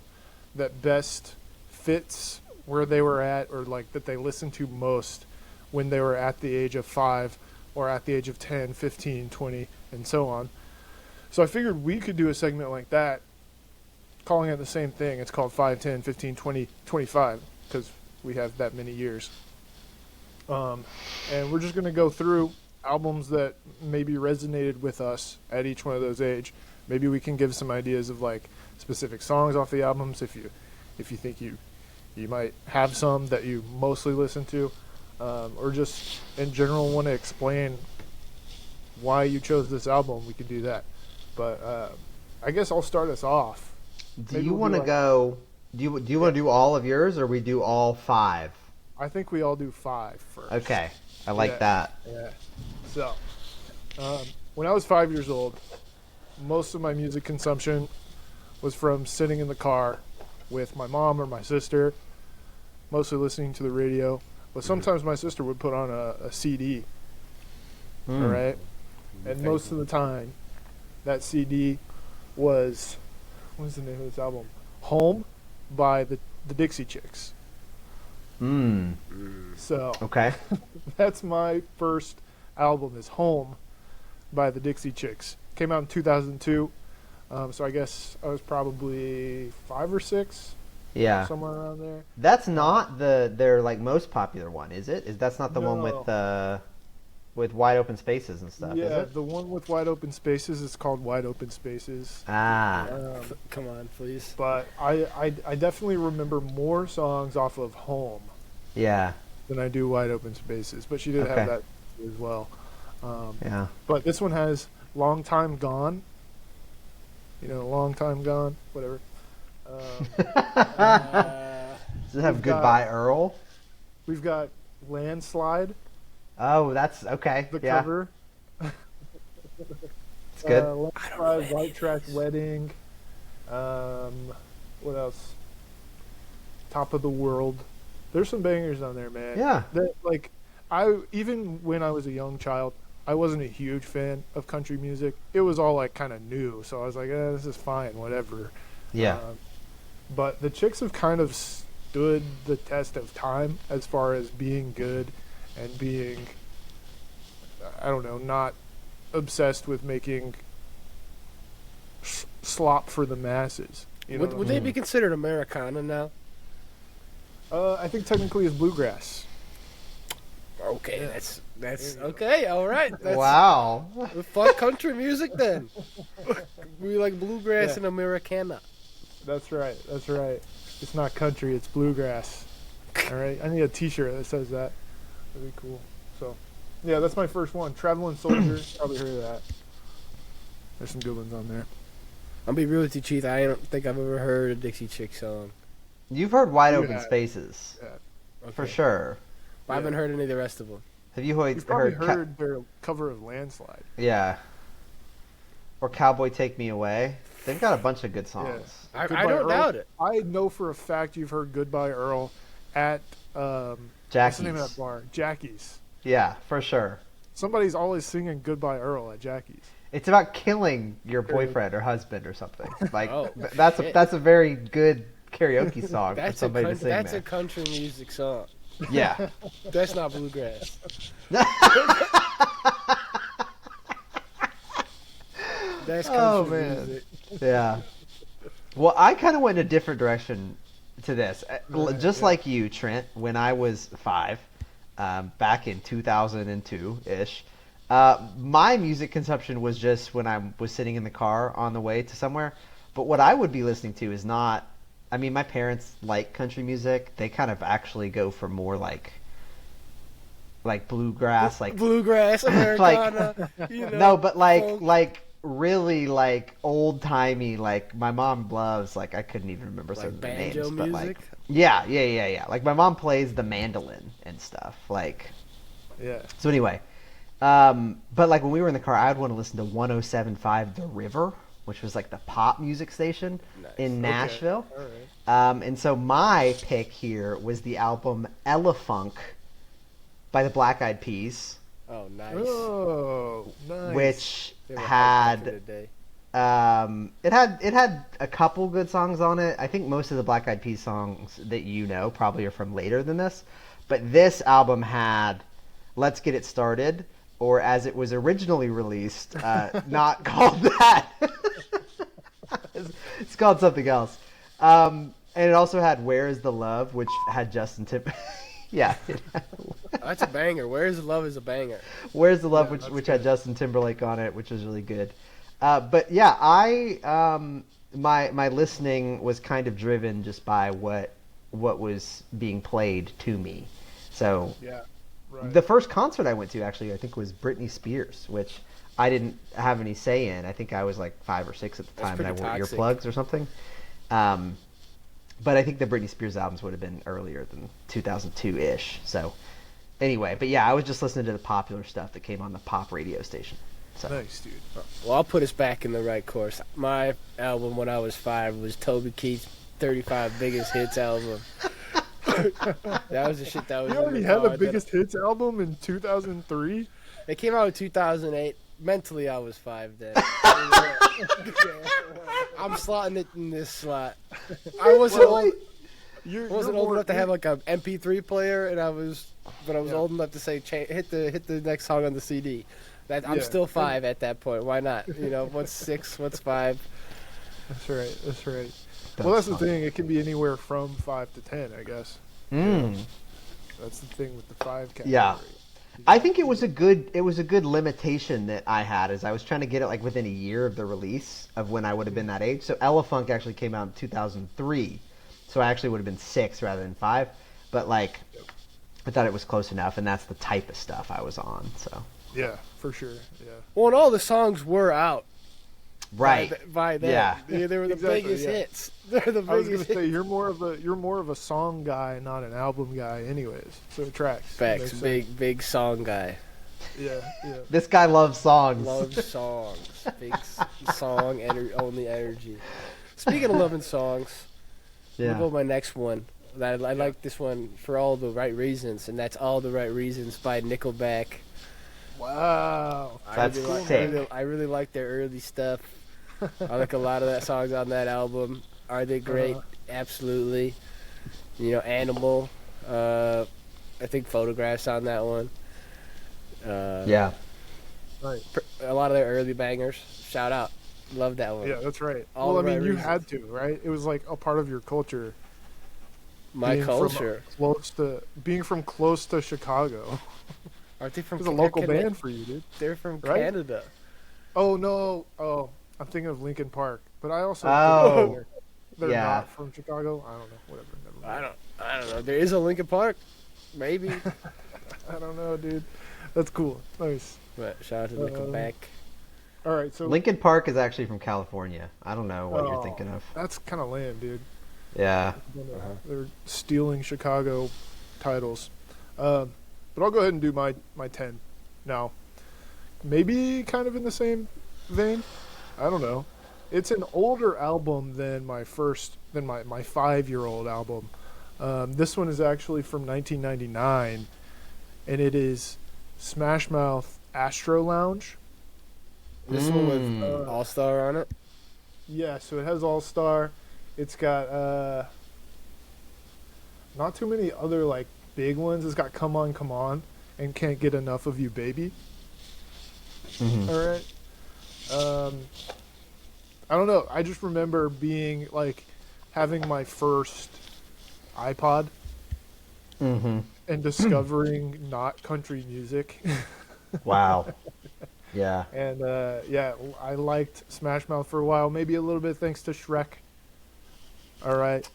that best fits where they were at, or like that they listened to most when they were at the age of 5 or at the age of 10, 15, 20, and so on. So I figured we could do a segment like that, calling it the same thing. It's called 5, 10, 15, 20, 25, because we have that many years. And we're just going to go through albums that maybe resonated with us at each one of those age. Maybe we can give some ideas of like specific songs off the albums if you think you might have some that you mostly listen to, or just in general want to explain why you chose this album. We could do that. But I guess I'll start us off. Do Maybe you we'll want to do go? Do you want to do all of yours, or we do all 5? I think we all do 5 first. Okay, I like Yeah. that. Yeah. So, when I was 5 years old, most of my music consumption was from sitting in the car with my mom or my sister, mostly listening to the radio. But sometimes my sister would put on a CD, all right? And most of the time, that CD was, what was the name of this album? Home by the Dixie Chicks. So Okay. that's my first album, is Home by the Dixie Chicks. Came out in 2002. So I guess I was probably 5 or 6, Yeah. somewhere around there. That's not their like most popular one, is it? That's not the one with wide open spaces and stuff, is Yeah, it? the one with Wide Open Spaces is called Wide Open Spaces. Ah. Come on, please. But I definitely remember more songs off of Home Yeah. than I do Wide Open Spaces. But she did Okay. have that as well. Yeah. But this one has Long Time Gone. Long Time Gone, whatever. Does it have We've got- Goodbye Earl? We've got Landslide, Oh, that's okay. the Yeah, cover. it's good. I don't know Landslide, any White of Trash these. Wedding. What else? Top of the World. There's some bangers on there, man. Yeah. That like, I even when I was a young child, I wasn't a huge fan of country music. It was all like kind of new, so I was like, this is fine, whatever. Yeah. But the Chicks have kind of stood the test of time as far as being good and being, I don't know, not obsessed with making slop for the masses. You know Would they be considered Americana now? I think technically it's bluegrass. Okay, Yeah. that's There you go. okay. All right. That's, Wow. Fuck country music then. We like bluegrass Yeah. and Americana. That's right. That's right. It's not country. It's bluegrass. All right. I need a T-shirt that says that. That'd be cool. So, yeah, that's my first one. Traveling Soldier. Probably heard of that. There's some good ones on there. I'll be real with you, Chief. I don't think I've ever heard a Dixie Chick song. You've heard Wide You Open have. Spaces. Yeah. For sure. But I haven't heard any of the rest of them. Have you You've probably heard heard their cover of Landslide. yeah. Or Cowboy Take Me Away? They've got a bunch of good songs. I Goodbye, don't Earl. doubt it. I know for a fact you've heard Goodbye Earl at what's the name of Jackie's. that bar? Jackie's. Yeah, for sure. Somebody's always singing Goodbye Earl at Jackie's. It's about killing your boyfriend or husband or something. Like Oh, that's shit. a very good karaoke song for That's somebody to sing that's there. a country music song. Yeah. That's not bluegrass. That's country Oh, man. music. Yeah. Well, I kind of went in a different direction to this. Just like you, Trent, when I was 5, back in 2002-ish, my music consumption was just when I was sitting in the car on the way to somewhere. But what I would be listening to is not... I mean, my parents like country music. They kind of actually go for more like bluegrass, like Bluegrass, Americana. You know, no, but folk. like really like old timey. Like my mom loves. Like I couldn't even remember some Like of the banjo names, but like music. yeah. Like my mom plays the mandolin and stuff. Like Yeah. so anyway. But like when we were in the car, I would want to listen to 107.5 The River, which was like the pop music station Nice. in Nashville. All right. And so my pick here was the album Elefunk by the Black Eyed Peas, Oh, nice. Oh, nice. which They were hyped back in had the day. it had a couple good songs on it. I think most of the Black Eyed Peas songs that you know probably are from later than this, but this album had "Let's Get It Started," or as it was originally released, not called that. It's called something else. And it also had "Where Is the Love," which had Justin Timberlake. Yeah, That's a banger. Where's the Love is a banger. "Where's the Love," Yeah, which that's had good. Justin Timberlake on it, which was really good. But yeah, my listening was kind of driven just by what was being played to me. So Yeah. Right. the first concert I went to actually I think was Britney Spears, which I didn't have any say in. I think I was like 5 or 6 at the That's time, and I pretty wore toxic. earplugs or something. But I think the Britney Spears albums would have been earlier than 2002-ish. So anyway, but yeah, I was just listening to the popular stuff that came on the pop radio station. So Nice, dude. Well, I'll put us back in the right course. My album when I was 5 was Toby Keith's 35 Biggest Hits album. That was the shit that was You in already the had car the that- biggest hits album in 2003. It came out in 2008. Mentally, I was 5 then. I'm slotting it in this slot. I wasn't old. You're Wasn't old enough to have like a MP3 player, but I was Yeah. old enough to say hit the next song on the CD. I'm Yeah. still 5 at that point. Why not? You know, what's 6? What's 5? That's right. That's right. That's Well, that's the funny. thing. It can be anywhere from 5 to 10, I guess. Mm. That's the thing with the 5 category. Yeah. I think it was a good limitation that I had, as I was trying to get it like within a year of the release of when I would have been that age. So Elefunk actually came out in 2003, so I actually would have been 6 rather than 5. But like, I thought it was close enough, and that's the type of stuff I was on. So Yeah, for sure. Yeah. Well, and all the songs were out. Right. By then. Yeah. They were the Exactly, biggest yeah. hits. They're the I was biggest gonna say hits. you're more of a song guy, not an album guy, anyways. So it tracks. It Facts, makes sense. big song guy. Yeah, yeah. This guy loves songs. Loves songs. Big song only energy. Speaking of loving songs, I'm Yeah. gonna go with my next one. I like this one for all the right reasons, and that's All the Right Reasons by Nickelback. Wow. That's like, sick. I really like their early stuff. I like a lot of that songs on that album. Are they great? Absolutely. Animal. I think Photographs on that one. Yeah. Right. A lot of their early bangers. Shout out. Love that one. Yeah, that's right. All Well, I the mean, right you reasons. had to, right? It was like a part of your culture. My being culture. Being from close to Chicago. Aren't they from? It was a local Canada? band for you, dude. They're from Right? Canada. Oh no! Oh, I'm thinking of Lincoln Park, but I also Oh, think they're yeah. not from Chicago. I don't know. Whatever. Never mind. I don't know. There is a Lincoln Park, maybe. I don't know, dude. That's cool. Nice. But shout out to Nickelback. All right, so Lincoln Park is actually from California. I don't know what you're thinking of. that's kind of lame, dude. Yeah. They're stealing Chicago titles. But I'll go ahead and do my 10 now. Maybe kind of in the same vein. I don't know. It's an older album than my 5-year-old album. This one is actually from 1999, and it is Smash Mouth Astro Lounge. This one with All Star on it. Yeah, so it has All Star. It's got not too many other like big ones. It's got Come On, and Can't Get Enough of You, Baby. Mhm. All right. I don't know. I just remember being like having my first iPod Mm-hmm. and discovering not country music. Wow. Yeah. And yeah, I liked Smash Mouth for a while, maybe a little bit thanks to Shrek. All right.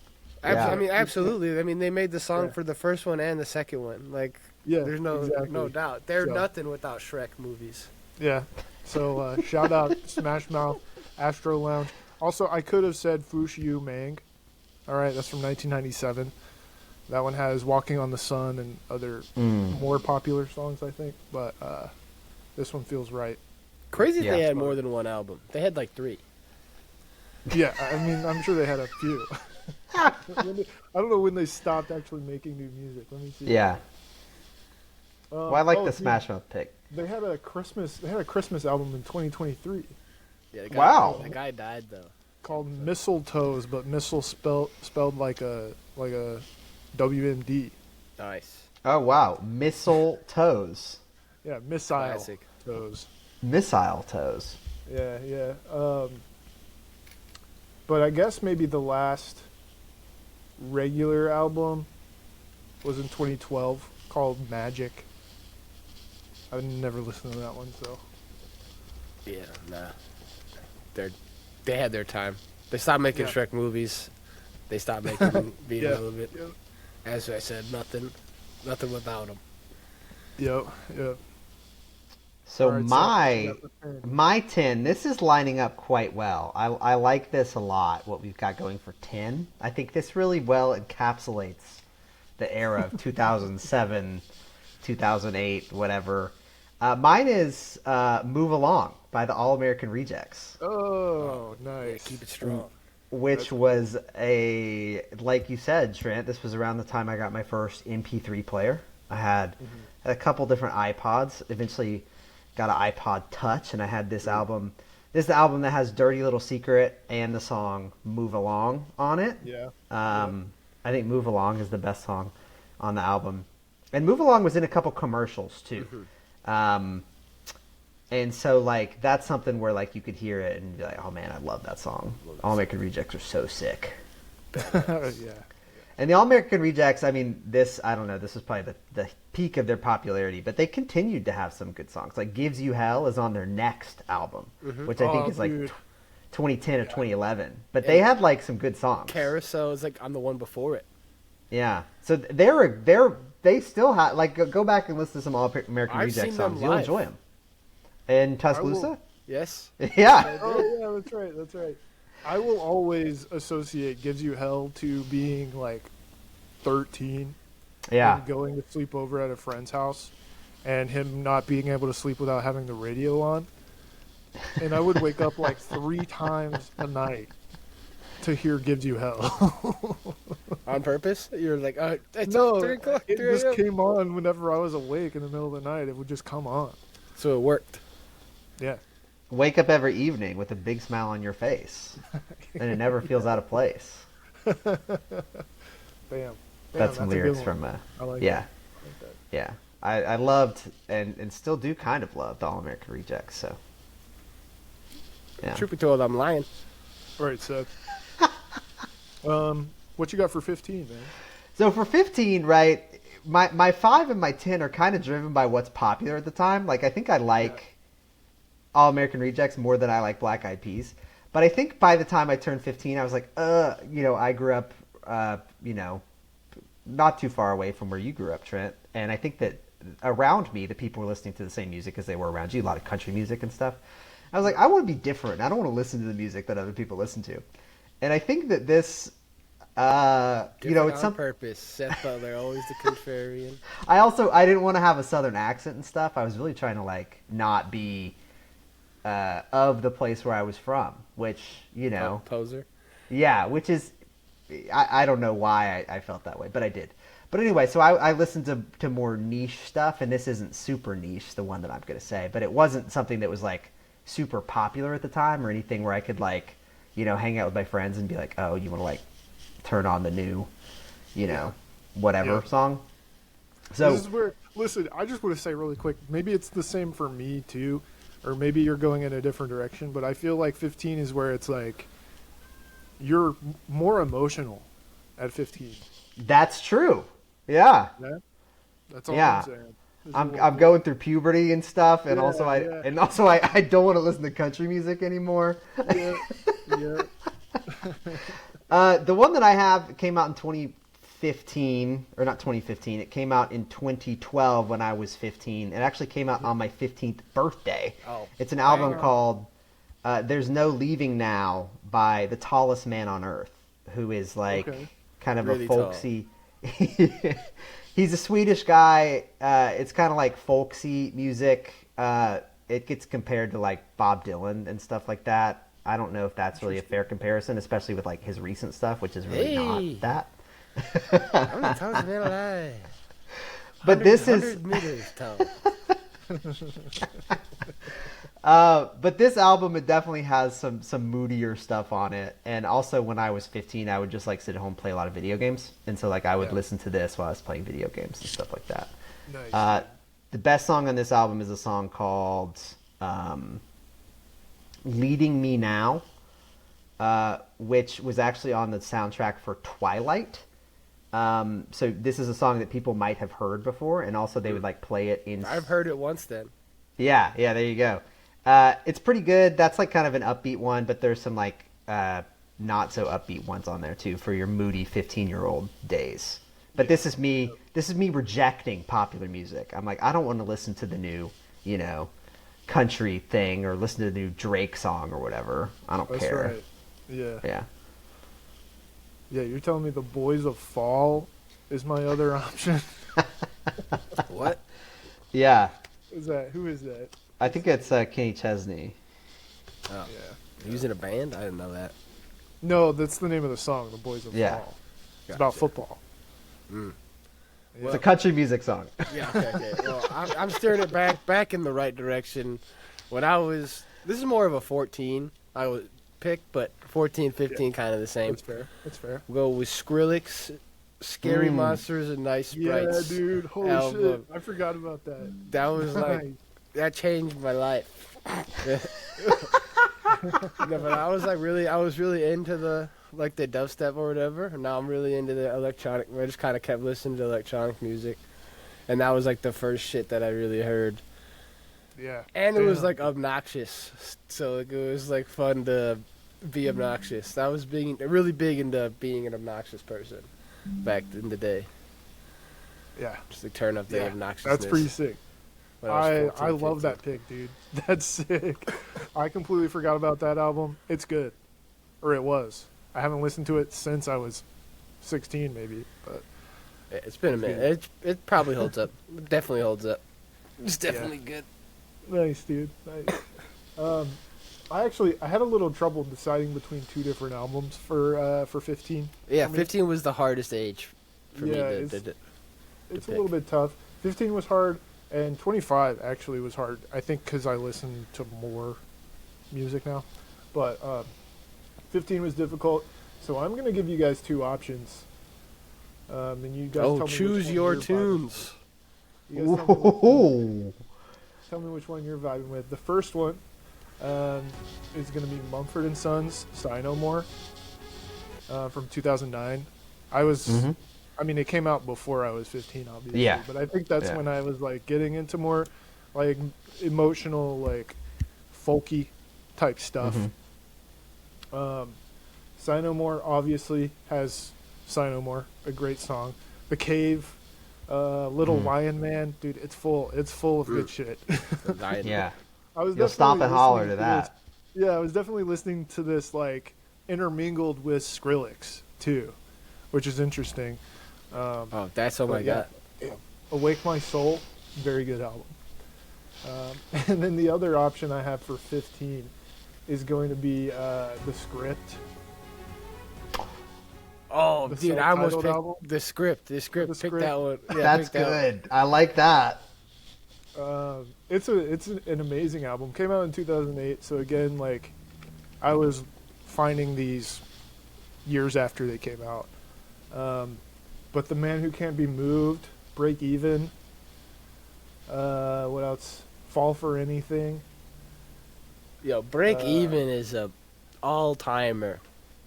Yeah. I mean, absolutely. I mean, they made the song Yeah. for the first one and the second one. Like, Yeah, there's no exactly. doubt. They're So- nothing without Shrek movies. Yeah. So shout out Smash Mouth, Astro Lounge. Also, I could have said Fush Yu Mang. All right, that's from 1997. That one has Walking on the Sun and other more popular songs, I think. But this one feels right. Crazy Yeah. they had more than one album. They had like 3. Yeah, I mean, I'm sure they had a few. I don't know when they stopped actually making new music. Let me see. Yeah. Well, I like the dude, Smash Mouth pick. They had a Christmas album in 2023 Yeah, Wow. The guy died though. called Mistletoes, but missile spelled like a WMD. Nice. Oh, wow. Missile toes. Yeah, missile Classic. toes. Missile toes. Yeah, yeah. But I guess maybe the last regular album was in 2012 called Magic. I've never listened to that one, so. Yeah, nah. They had their time. They stopped making Yeah. Shrek movies. They stopped making being Yeah. relevant. Yep. As I said, nothing without them. Yep. Yep. So All right, my so that's the my 10, this is lining up quite well. I like this a lot, what we've got going for 10. I think this really well encapsulates the era of 2007, 2008, whatever. Mine is Move Along by the All American Rejects, Oh, Yeah, nice. keep it strong. which was like you said, Trent, this was around the time I got my first MP3 player. I had a couple different iPods, eventually got an iPod Touch, and I had this album. This is the album that has Dirty Little Secret and the song Move Along on it. Yeah. I think Move Along is the best song on the album. And Move Along was in a couple commercials too. And so like that's something where like you could hear it and be like, oh man, I love that song. All American Rejects are so sick. Yeah. And the All American Rejects, I mean, I don't know, this was probably the peak of their popularity, but they continued to have some good songs. Like Gives You Hell is on their next album, which I think Oh, is like dude. 2010 or 2011. But they had like some good songs. Carousel is like on the one before it. Yeah. So they still have, like, go back and listen to some All American I've Rejects seen them songs. You'll live. enjoy them. And I will- Tuscaloosa? Yes. Yeah. Oh yeah, that's right. That's right. I will always associate "Gives You Hell" to being like 13 Yeah. and going to sleep over at a friend's house, and him not being able to sleep without having the radio on. And I would wake up like 3 times a night to hear "Gives You Hell." On purpose? You're like, it's No, 3 o'clock, it 3 just a.m. came on whenever I was awake in the middle of the night. It would just come on. So it worked. Yeah. Wake up every evening with a big smile on your face, and it never feels out of place. Bam. That's some a good lyrics one. from I like yeah, that. I like that. yeah. I loved and still do kind of love the All American Rejects. So yeah. Truth be told, I'm lying. All right, Seth. What you got for 15, man? So for 15, right, my 5 and my 10 are kind of driven by what's popular at the time. Like, I think I like All American Rejects more than I like Black Eyed Peas. But I think by the time I turned 15, I was like, I grew up, not too far away from where you grew up, Trent. And I think that around me, the people were listening to the same music as they were around you, a lot of country music and stuff. I was like, I want to be different. I don't want to listen to the music that other people listen to. And I think that this... it's on some purpose. Seth Butler, always the contrarian. I didn't want to have a southern accent and stuff. I was really trying to like not be of the place where I was from, which Poser. yeah, which is I don't know why I felt that way, but I did. But anyway, so I listened to more niche stuff, and this isn't super niche, the one that I'm going to say, but it wasn't something that was like super popular at the time or anything where I could like hang out with my friends and be like, oh, you want to like turn on the new, whatever song. So this is where, listen, I just want to say really quick, maybe it's the same for me too, or maybe you're going in a different direction, but I feel like 15 is where it's like you're more emotional at 15. that's true. Yeah. Yeah? That's all Yeah. I'm saying. I'm going through puberty and stuff, and Yeah, also yeah. I don't want to listen to country music anymore. Yeah, yeah. The one that I have came out in 2015, or not 2015. It came out in 2012 when I was 15. It actually came out on my 15th birthday. Oh, It's an album wow. called "There's No Leaving Now" by the tallest man on earth, who is like Okay. kind of Really a folksy. He's a Swedish guy. It's kind of like folksy music. It gets compared to like Bob Dylan and stuff like that. I don't know if that's really a fair comparison, especially with like his recent stuff, which is really Hey. not that. I'm the tallest man alive. But this 100 meters tall. but this album, it definitely has some moodier stuff on it. And also, when I was 15, I would just like sit at home and play a lot of video games, and so like I would listen to this while I was playing video games and stuff like that. Nice. The best song on this album is a song called "Leading Me Now," which was actually on the soundtrack for Twilight. So this is a song that people might have heard before, and also they would like play it in. I've heard it once then. Yeah, there you go. It's pretty good. That's like kind of an upbeat one, but there's some like not so upbeat ones on there too for your moody 15-year-old days. But this is me rejecting popular music. I'm like, I don't want to listen to the new, country thing or listen to the new Drake song or whatever. I don't That's care. right. Yeah. Yeah. Yeah, you're telling me the Boys of Fall is my other option? What? Yeah. Who is that? I think it's Kenny Chesney. Oh. Yeah. He was in a band? I didn't know that. No, that's the name of the song, The Boys of Yeah. Fall. It's about football. Mm. Yeah. It's a country music song. Yeah, okay. Well, I'm steering it back in the right direction. When I was, this is more of a 14 I would pick, but 14, 15 kind of the same. That's fair. We'll go with Skrillex, Scary Monsters and Nice Sprites. Yeah, dude. Holy album. shit. I forgot about that. That was like, Nice. that changed my life. No, but I was really into the dubstep or whatever. And now I'm really into the electronic. I just kind of kept listening to electronic music. And that was like the first shit that I really heard. Yeah. And it was like obnoxious. So like, it was like fun to be obnoxious. I was really big into being an obnoxious person back in the day. Yeah. Just to turn up the obnoxiousness. That's pretty sick. when I was 14, I love 15. that pick, dude. That's sick. I completely forgot about that album. It's good, or it was. I haven't listened to it since I was 16, maybe. But It's been a minute. It probably holds up. It definitely holds up. It's definitely good. nice, dude. Nice. I had a little trouble deciding between two different albums for 15. Yeah, for me. 15 was the hardest age for me Yeah, to it's pick. a little bit tough. 15 was hard, and 25 actually was hard. I think because I listen to more music now, but 15 was difficult. So I'm gonna give you guys two options, and you guys tell me choose which one your you're vibing tunes. with. You guys Ooh. tell me which one you're vibing with. The first one is gonna be Mumford & Sons, "Sigh No More," from 2009. I mean, it came out before I was 15, obviously. Yeah. But I think that's when I was like getting into more like emotional, like folky type stuff. "Sigh No More" obviously has "Sigh No More," a great song. "The Cave," "Little Lion Man," dude, it's full of good shit. Yeah. I was You'll stomp and definitely holler listening to that. this- Yeah, I was definitely listening to this like intermingled with Skrillex too, which is interesting. Oh, that's my yeah. god. "Awake My Soul," very good album. And then the other option I have for 15 is going to be "The Script." Oh, The dude, I almost self-titled picked album? the script. Pick Script. that one. Yeah, That's pick that one. good. I like that. It's an amazing album. Came out in 2008, so again, like I was finding these years after they came out. But "The Man Who Can't Be Moved," "Break Even," what else? "Fall for Anything." Yo, Break Even is a all-timer.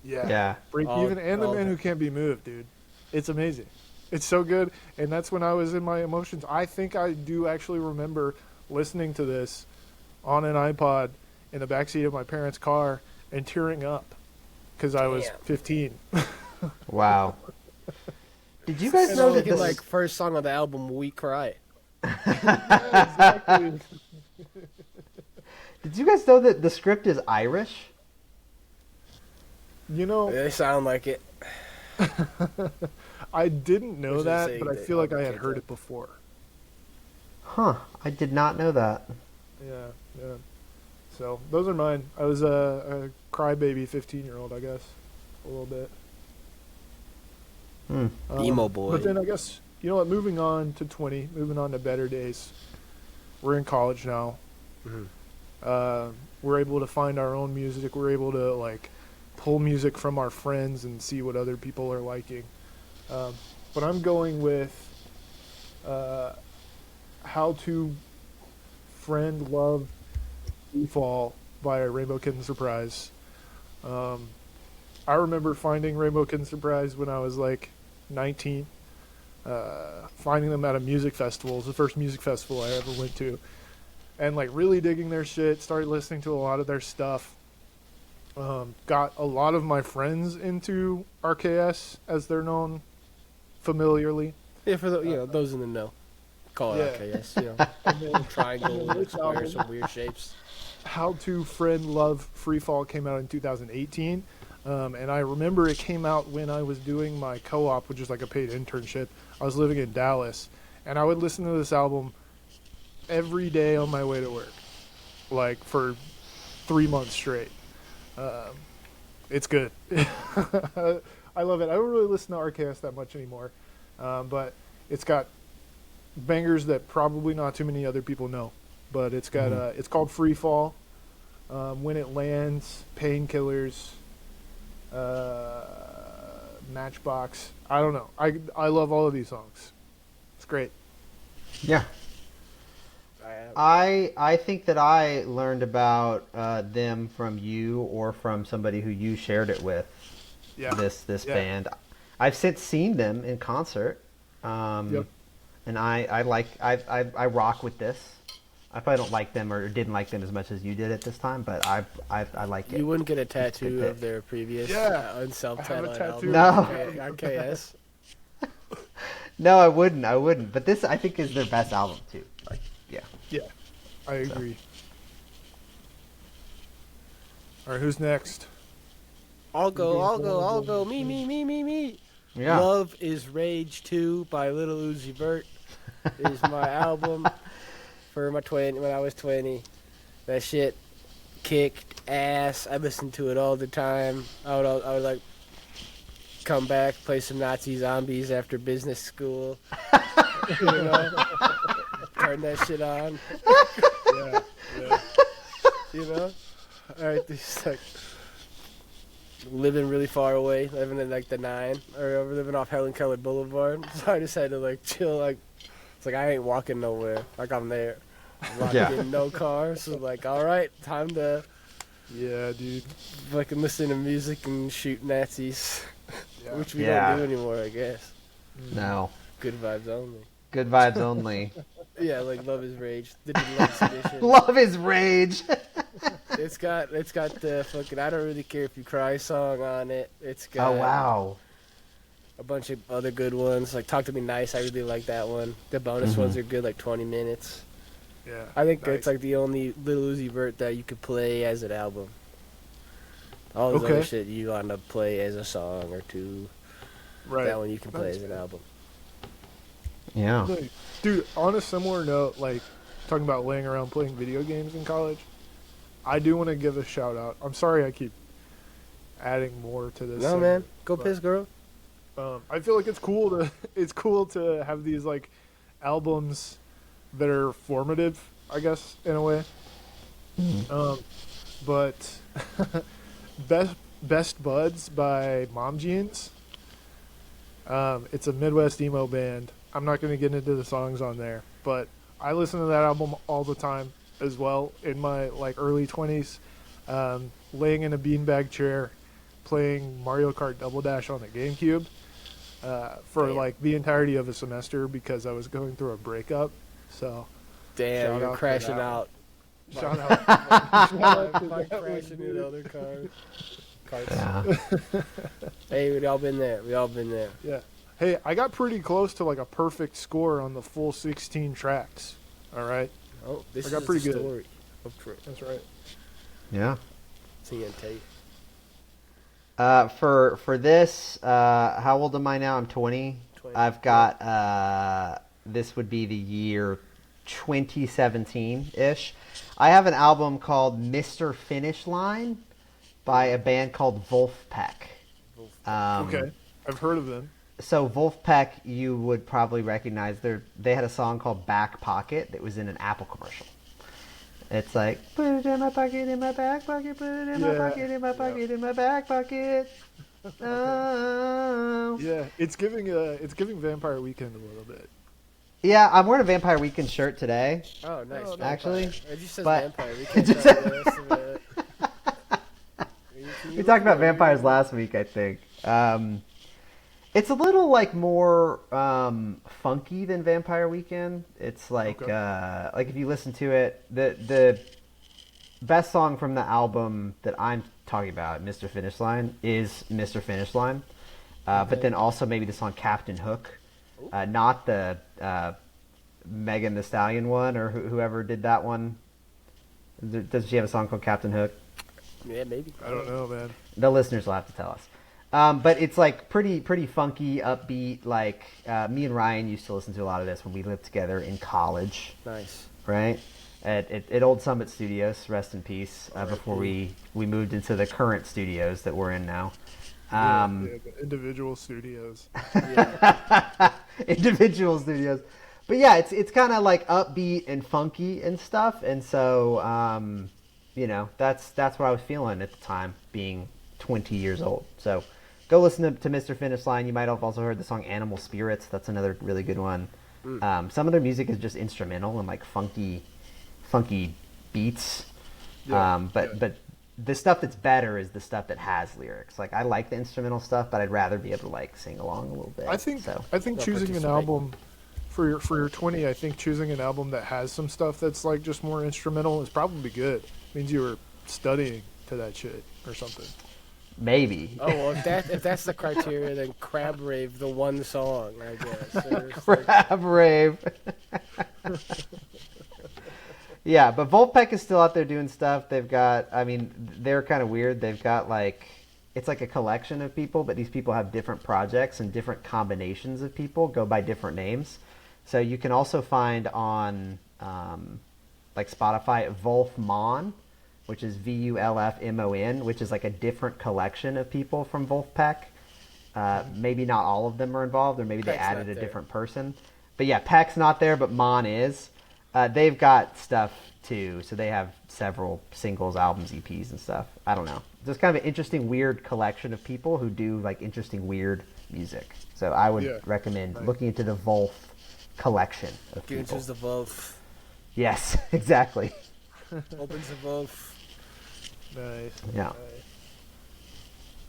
Yeah. "Break Even" and "The Man Who Can't Be Moved," dude. It's amazing. It's so good, and that's when I was in my emotions. I think I do actually remember listening to this on an iPod in the backseat of my parents' car and tearing up because I was 15. Wow. Did you guys know that Thinking this like first song of the album, "We Cry." Exactly. Did you guys know that the script is Irish? You know, They sound like it. I didn't know Which is that, saying but I that feel like I album had came heard out. it before. Huh. I did not know that. Yeah. So those are mine. I was a crybaby 15-year-old, I guess, a little bit. Emo boy. But then I guess, you know what, moving on to 20, moving on to better days. We're in college now. We're able to find our own music. We're able to like pull music from our friends and see what other people are liking. But I'm going with "How to Friend Love Freefall" by Rainbow Kitten Surprise. I remember finding Rainbow Kitten Surprise when I was like 19. Finding them at a music festival. It was the first music festival I ever went to. And like really digging their shit, started listening to a lot of their stuff. Got a lot of my friends into RKS, as they're known familiarly. Yeah, for the those in the know. Call it RKS, And then triangle, this square, album- some weird shapes. "How to Friend Love Freefall" came out in 2018. And I remember it came out when I was doing my co-op, which is like a paid internship. I was living in Dallas, and I would listen to this album every day on my way to work, like for 3 months straight. It's good. I love it. I don't really listen to RKS that much anymore, but it's got bangers that probably not too many other people know. But it's got it's called "Free Fall," "When It Lands," "Painkillers," "Matchbox." I don't know. I love all of these songs. It's great. Yeah. I think that I learned about them from you or from somebody who you shared it with. Yeah. This Yeah. band. I've since seen them in concert. Yep. And I rock with this. I probably don't like them or didn't like them as much as you did at this time, but I like it. You wouldn't get a It's tattoo good of their previous Yeah. unself-titled tattoo. album. No. RKS. No, I wouldn't. But this I think is their best album too. Like, yeah. Yeah, I agree. All right, who's next? I'll go. Me. Yeah. Love is Rage 2 by Little Uzi Vert is my album for when I was 20. That shit kicked ass. I listened to it all the time. I would like come back, play some Nazi zombies after business school. You know, turn that shit on. Yeah. You know, all right, this like living really far away, living in like the 9 or living off Helen Keller Boulevard. So I decided to like chill. Like it's like I ain't walking nowhere. Like I'm there. I'm not getting no car. So like, all right, time to Dude. fucking listen to music and shoot Nazis, Yeah. which we don't do anymore, I guess. No. Good vibes only. Good vibes only. Yeah, like Love is Rage, the deluxe edition. Love is Rage. It's got the fucking I don't really care if you cry song on it. It's got Oh wow. a bunch of other good ones like Talk to Me Nice. I really like that one. The bonus ones are good, like 20 minutes. Yeah. I think nice. it's like the only Little Uzi Vert that you could play as an album. All this other shit you want to play as a song or two. Right. That one you can play That's as an album. Yeah. Dude, on a similar note, like talking about laying around playing video games in college, I do want to give a shout out. I'm sorry I keep adding more to this. No, segment, man. Go but, piss, girl. I feel like it's cool to have these like albums that are formative, I guess, in a way. But Best Buds by Mom Jeans. It's a Midwest emo band. I'm not going to get into the songs on there, but I listen to that album all the time as well in my like early 20s, laying in a beanbag chair, playing Mario Kart Double Dash on the GameCube for like the entirety of a semester because I was going through a breakup. So, Damn, you're crashing out. Shout out. Like crashing into other cars. Yeah. Hey, we all been there. Yeah. Hey, I got pretty close to like a perfect score on the full 16 tracks. All right. Oh, this I got is pretty the good. story of Troy. That's right. Yeah. TNT. For this, how old am I now? I'm 20. 20. I've got this would be the year 2017-ish. I have an album called Mr. Finish Line by a band called Wolfpack. Okay. I've heard of them. So Wolfpack, you would probably recognize. They had a song called Back Pocket that was in an Apple commercial. It's like, put it in my pocket, in my back pocket, put it in my pocket, in my pocket, in my back pocket. Oh. Yeah, it's giving Vampire Weekend a little bit. Yeah, I'm wearing a Vampire Weekend shirt today. Oh, nice. Oh, actually. It just says but- vampire. We can't tell the rest of it. We talked about vampires last week, I think. It's a little like more funky than Vampire Weekend. It's like like if you listen to it, the best song from the album that I'm talking about, Mr. Finish Line, is Mr. Finish Line. But then also maybe the song Captain Hook, not the Megan Thee Stallion one or whoever did that one. Does she have a song called Captain Hook? Yeah, maybe. I don't know, man. The listeners will have to tell us. But it's like pretty funky, upbeat. Like me and Ryan used to listen to a lot of this when we lived together in college. Nice. Right? At Old Summit Studios, rest in peace. Before we moved into the current studios that we're in now. The individual studios. Individual studios. But yeah, it's kind of like upbeat and funky and stuff. And so you know, that's what I was feeling at the time, being 20 years old. So go listen to Mr. Finish Line. You might have also heard the song Animal Spirits. That's another really good one. Some of their music is just instrumental and like funky beats. But the stuff that's better is the stuff that has lyrics. Like I like the instrumental stuff, but I'd rather be able to like sing along a little bit. I think choosing an album for your 20, I think choosing an album that has some stuff that's like just more instrumental is probably good. Means you were studying to that shit or something. Maybe. Oh well, if that's the criteria, then Crab Rave, the one song, I guess. Crab Rave. Yeah, but Wolfpack is still out there doing stuff. They've got, I mean, they're kind of weird. They've got like, it's like a collection of people, but these people have different projects and different combinations of people go by different names. So you can also find on like Spotify Wolfmon, which is Vulfmon, which is like a different collection of people from Wolfpack. Maybe not all of them are involved, or maybe they Peck's added not a there. different person. But yeah, Peck's not there, but Mon is. They've got stuff too, so they have several singles, albums, EPs, and stuff. I don't know. Just kind of an interesting, weird collection of people who do like interesting, weird music. So I would recommend Right. looking into the Wolf collection of people. Enters the Wolf. Yes, exactly. Opens the Wolf. Nice. Yeah. Nice.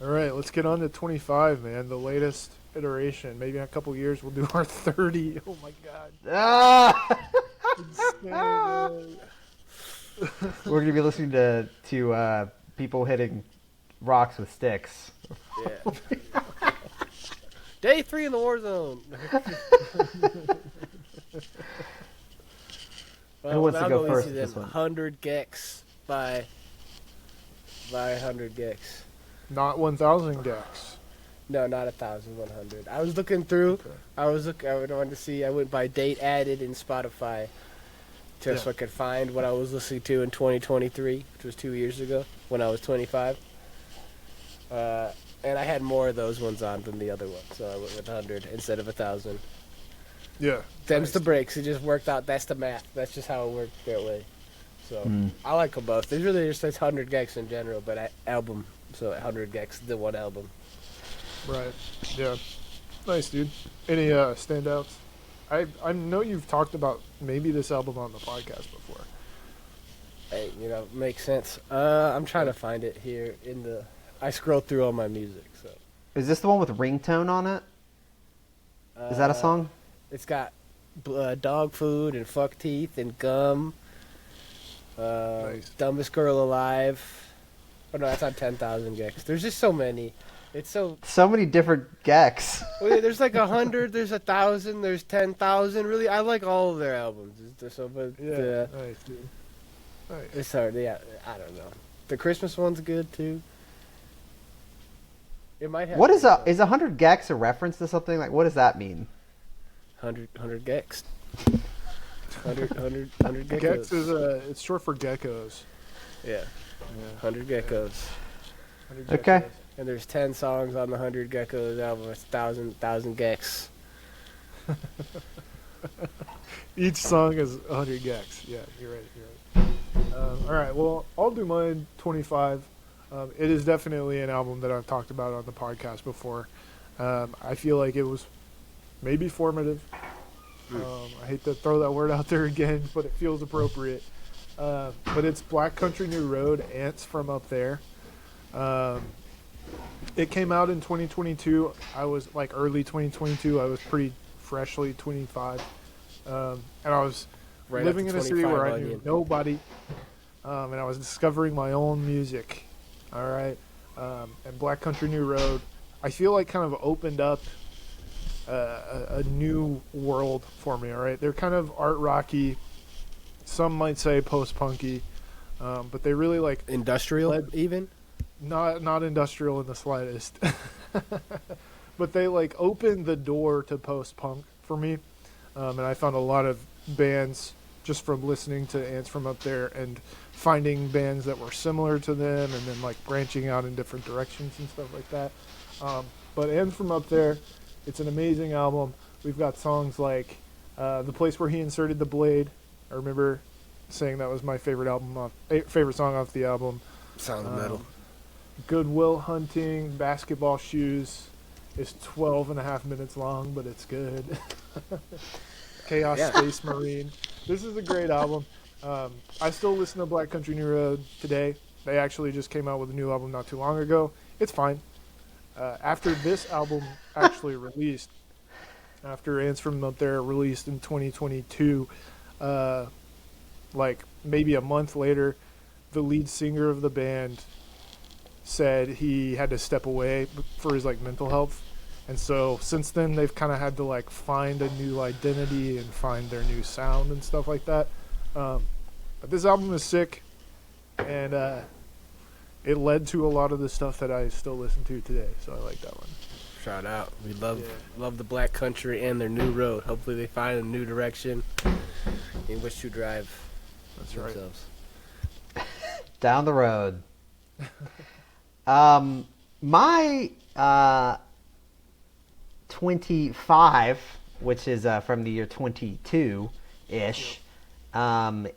All right, let's get on to 25, man. The latest iteration. Maybe in a couple years we'll do our 30. Oh my god. Ah! Insane, man. We're gonna be listening to people hitting rocks with sticks. Yeah. Day 3 in the war zone. Who wants to I'll go easy first then. this one? 100 Gecs by 100 Gecs. Not 1,000 Gecs. No, not 1,100. I was looking through. Okay. I wanted to see. I went by date added in Spotify, just so I could find what I was listening to in 2023, which was 2 years ago when I was 25. And I had more of those ones on than the other ones, so I went with 100 instead of 1,000. Yeah. Them's Nice. the breaks. It just worked out. That's the math. That's just how it worked that way. So I like them both. There's really just 100 Gecs in general, but album. So 100 Gecs, the one album. Right. Yeah. Nice, dude. Any standouts? I know you've talked about maybe this album on the podcast before. Hey, makes sense. I'm trying to find it here in the. I scrolled through all my music, so. Is this the one with ringtone on it? Is that a song? It's got dog food and fuck teeth and gum. Nice. Dumbest girl alive. Oh no, that's on 10,000 Gecs. There's just so many. It's so. So many different Gecs. Well, yeah, there's like 100. There's 1,000. There's 10,000. Really, I like all of their albums. But Yeah. Nice, dude. Nice. it's hard. Yeah, I don't know. The Christmas one's good too. It might have. What is 100 Gecs a reference to something? Like, what does that mean? 100 Gecs. 100 geckos. Gecs is it's short for geckos. Yeah, Yeah. 100 geckos. 100 Okay. geckos. And there's 10 songs on the 100 Geckos album. It's 1,000 Gecs. Each song is 100 Gecs. Yeah, you're right. All right, well, I'll do mine 25. It is definitely an album that I've talked about on the podcast before. I feel like it was maybe formative. I hate to throw that word out there again, but it feels appropriate. But it's Black Country New Road, Ants from Up There. It came out in 2022. I was like early 2022. I was pretty freshly 25. And I was Right living after in a city where I 25 knew Onion. nobody. And I was discovering my own music. All right. And Black Country New Road, I feel like kind of opened up a new world for me. All right. They're kind of art rocky. Some might say post-punky. But they really like Industrial, even? not industrial in the slightest. But they like opened the door to post-punk for me. And I found a lot of bands just from listening to Ants from Up There and finding bands that were similar to them and then like branching out in different directions and stuff like that. But Ants from Up There, it's an amazing album. We've got songs like The Place Where He Inserted the Blade. I remember saying that was my favorite song off the album. Sounds metal. Goodwill Hunting, Basketball Shoes is 12 and a half minutes long, but it's good. Chaos Yeah. Space Marine. This is a great album. I still listen to Black Country New Road today. They actually just came out with a new album not too long ago. It's fine. After this album actually released, after Ants from Up There released in 2022, like maybe a month later, the lead singer of the band said he had to step away for his like mental health. And so since then they've kind of had to like find a new identity and find their new sound and stuff like that. But this album is sick, and it led to a lot of the stuff that I still listen to today. So I like that one. Shout out. We love the Black Country and their new road. Hopefully they find a new direction in which to drive That's themselves. right. Down the road. My 25, which is from the year 22-ish,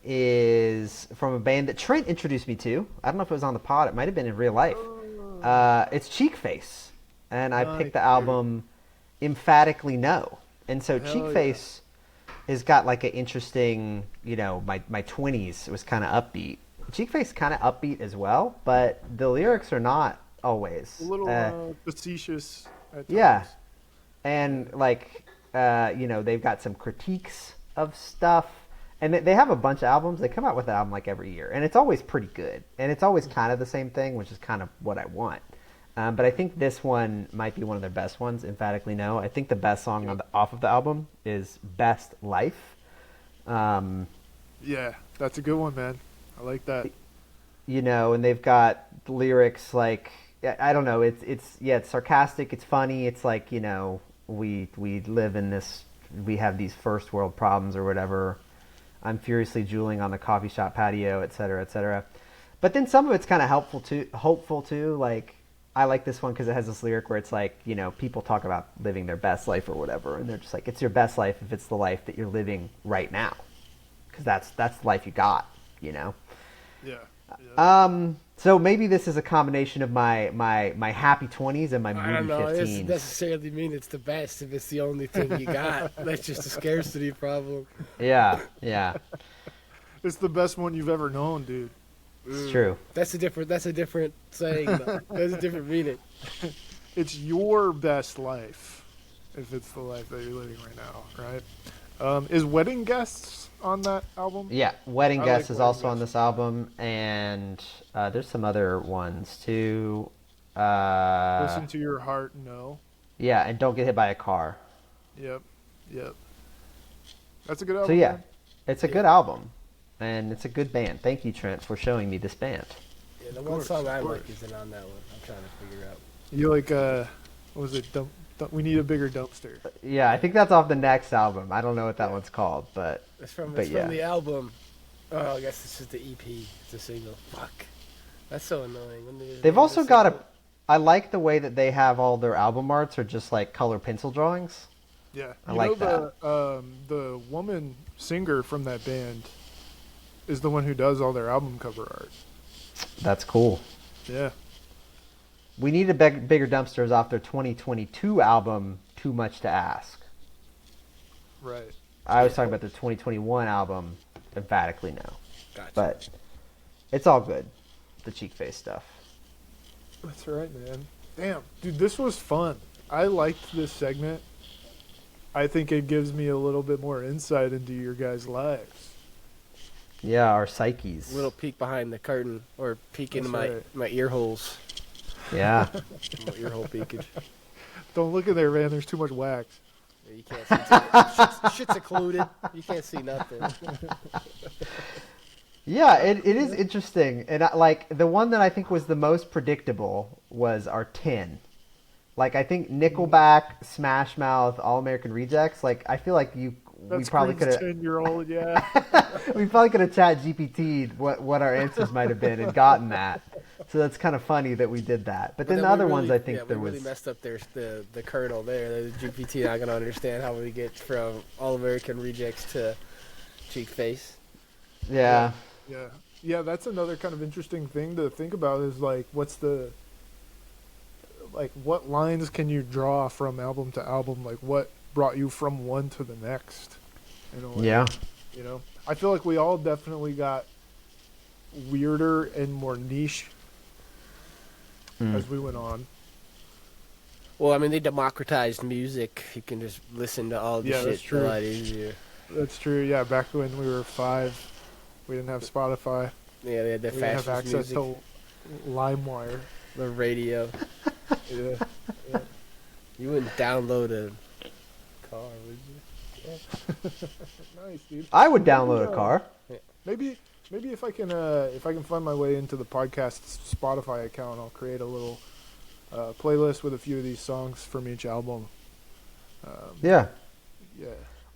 is from a band that Trent introduced me to. I don't know if it was on the pod. It might have been in real life. It's Cheekface. And I picked the album Emphatically No. And so Cheekface has got like an interesting, my 20s was kind of upbeat. Cheekface kind of upbeat as well, but the lyrics are not always. A little facetious at times. Yeah. And they've got some critiques of stuff. And they have a bunch of albums. They come out with an album like every year. And it's always pretty good. And it's always kind of the same thing, which is kind of what I want. But I think this one might be one of their best ones, Emphatically No. I think the best song off of the album is Best Life. Yeah, that's a good one, man. I like that. And they've got lyrics like, I don't know, it's sarcastic, it's funny, it's like, we live in this, we have these first world problems or whatever. I'm furiously drooling on the coffee shop patio, et cetera, et cetera. But then some of it's kind of hopeful too. Like, I like this one because it has this lyric where it's like, people talk about living their best life or whatever, and they're just like, it's your best life if it's the life that you're living right now, because that's the life you got, Yeah. So maybe this is a combination of my happy 20s and my moody 15s. I don't know. It doesn't necessarily mean it's the best if it's the only thing you got. That's just a scarcity problem. Yeah. It's the best one you've ever known, dude. It's true. That's a different saying, though. That's a different meaning. It's your best life, if it's the life that you're living right now, right? Is Wedding Guests on that album? Yeah, Wedding Guests is also on Guests. this album, and there's some other ones too. Listen to Your Heart, No. Yeah, and Don't Get Hit by a Car. Yep. That's a good album. So yeah, man. it's a good album, and it's a good band. Thank you, Trent, for showing me this band. Yeah, the one song I like isn't on that one. I'm trying to figure out. You like, what was it? We Need a Bigger Dumpster. Yeah, I think that's off the next album. I don't know what that one's called, but It's from yeah. the album. Oh, I guess this is the EP. It's a single. Fuck. That's so annoying. They've also got I like the way that they have all their album arts are just like color pencil drawings. Yeah, I like that. The woman singer from that band is the one who does all their album cover art. That's cool. Yeah. We Need a Bigger Dumpsters off their 2022 album, Too Much to Ask. Right. I was talking about their 2021 album, Emphatically No. Gotcha. But it's all good, the Cheekface stuff. That's right, man. Damn, dude, this was fun. I liked this segment. I think it gives me a little bit more insight into your guys' lives. Yeah, our psyches. Little peek behind the curtain, or peek into my ear holes. Yeah. Ear hole peekage. Don't look in there, man. There's too much wax. You can't see. Shit's occluded. You can't see nothing. Yeah, it is interesting. And the one that I think was the most predictable was our 10. Like, I think Nickelback, Smash Mouth, All American Rejects, like, I feel like we probably could have 10-year-old, yeah. we probably could have chat GPT'd what our answers might have been and gotten that. So that's kind of funny that we did that. But then the other ones, I think there was... we really messed up the kernel there. The GPT not going to understand how we get from All American Rejects to Cheekface. Yeah. Yeah, that's another kind of interesting thing to think about is, like, what lines can you draw from album to album? Like, what brought you from one to the next? In a way, Yeah. You know? I feel like we all definitely got weirder and more niche as we went on. Well, I mean, they democratized music. You can just listen to all the shit a lot easier. That's true, yeah. Back when we were 5, we didn't have Spotify. Yeah, they had the We didn't have fascist access music, to LimeWire. the radio. Yeah. You wouldn't download a car, would you? Nice, dude. I would download a car. Maybe Maybe if I can find my way into the podcast's Spotify account, I'll create a little playlist with a few of these songs from each album. Yeah. Yeah.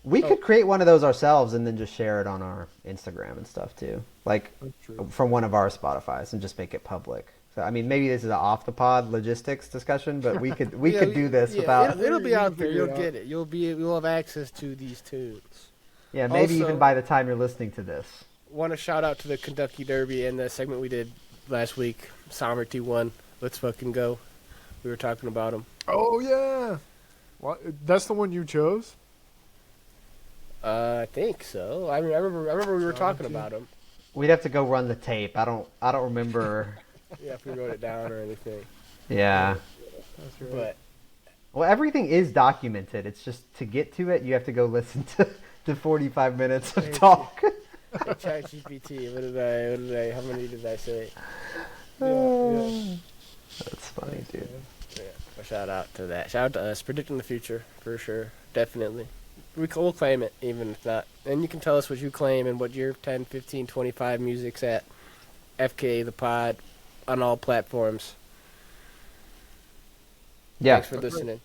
We could create one of those ourselves and then just share it on our Instagram and stuff too. Like That's true. from one of our Spotifys and just make it public. So I mean, maybe this is an off the pod logistics discussion, but we could could do this without. It'll be out there. figure it You'll out. get it. You'll have access to these tunes. Yeah, maybe Also- even by the time you're listening to this. Want to shout out to the Kentucky Derby and the segment we did last week. Somerty won. Let's fucking go. We were talking about him. Oh yeah. What? That's the one you chose? I think so. I mean, I remember we were talking Somerty. about him. We'd have to go run the tape. I don't remember. Yeah, if we wrote it down or anything. Yeah. That's right. But Well, everything is documented. It's just to get to it, you have to go listen to 45 minutes of talk. hey, ChatGPT, how many did I say? Yeah. That's funny, dude. Yeah, a shout out to that. Shout out to us. Predicting the future, for sure. Definitely. We'll claim it, even if not. And you can tell us what you claim and what your 10, 15, 25 music's at. FKA the pod on all platforms. Yeah. Thanks for listening.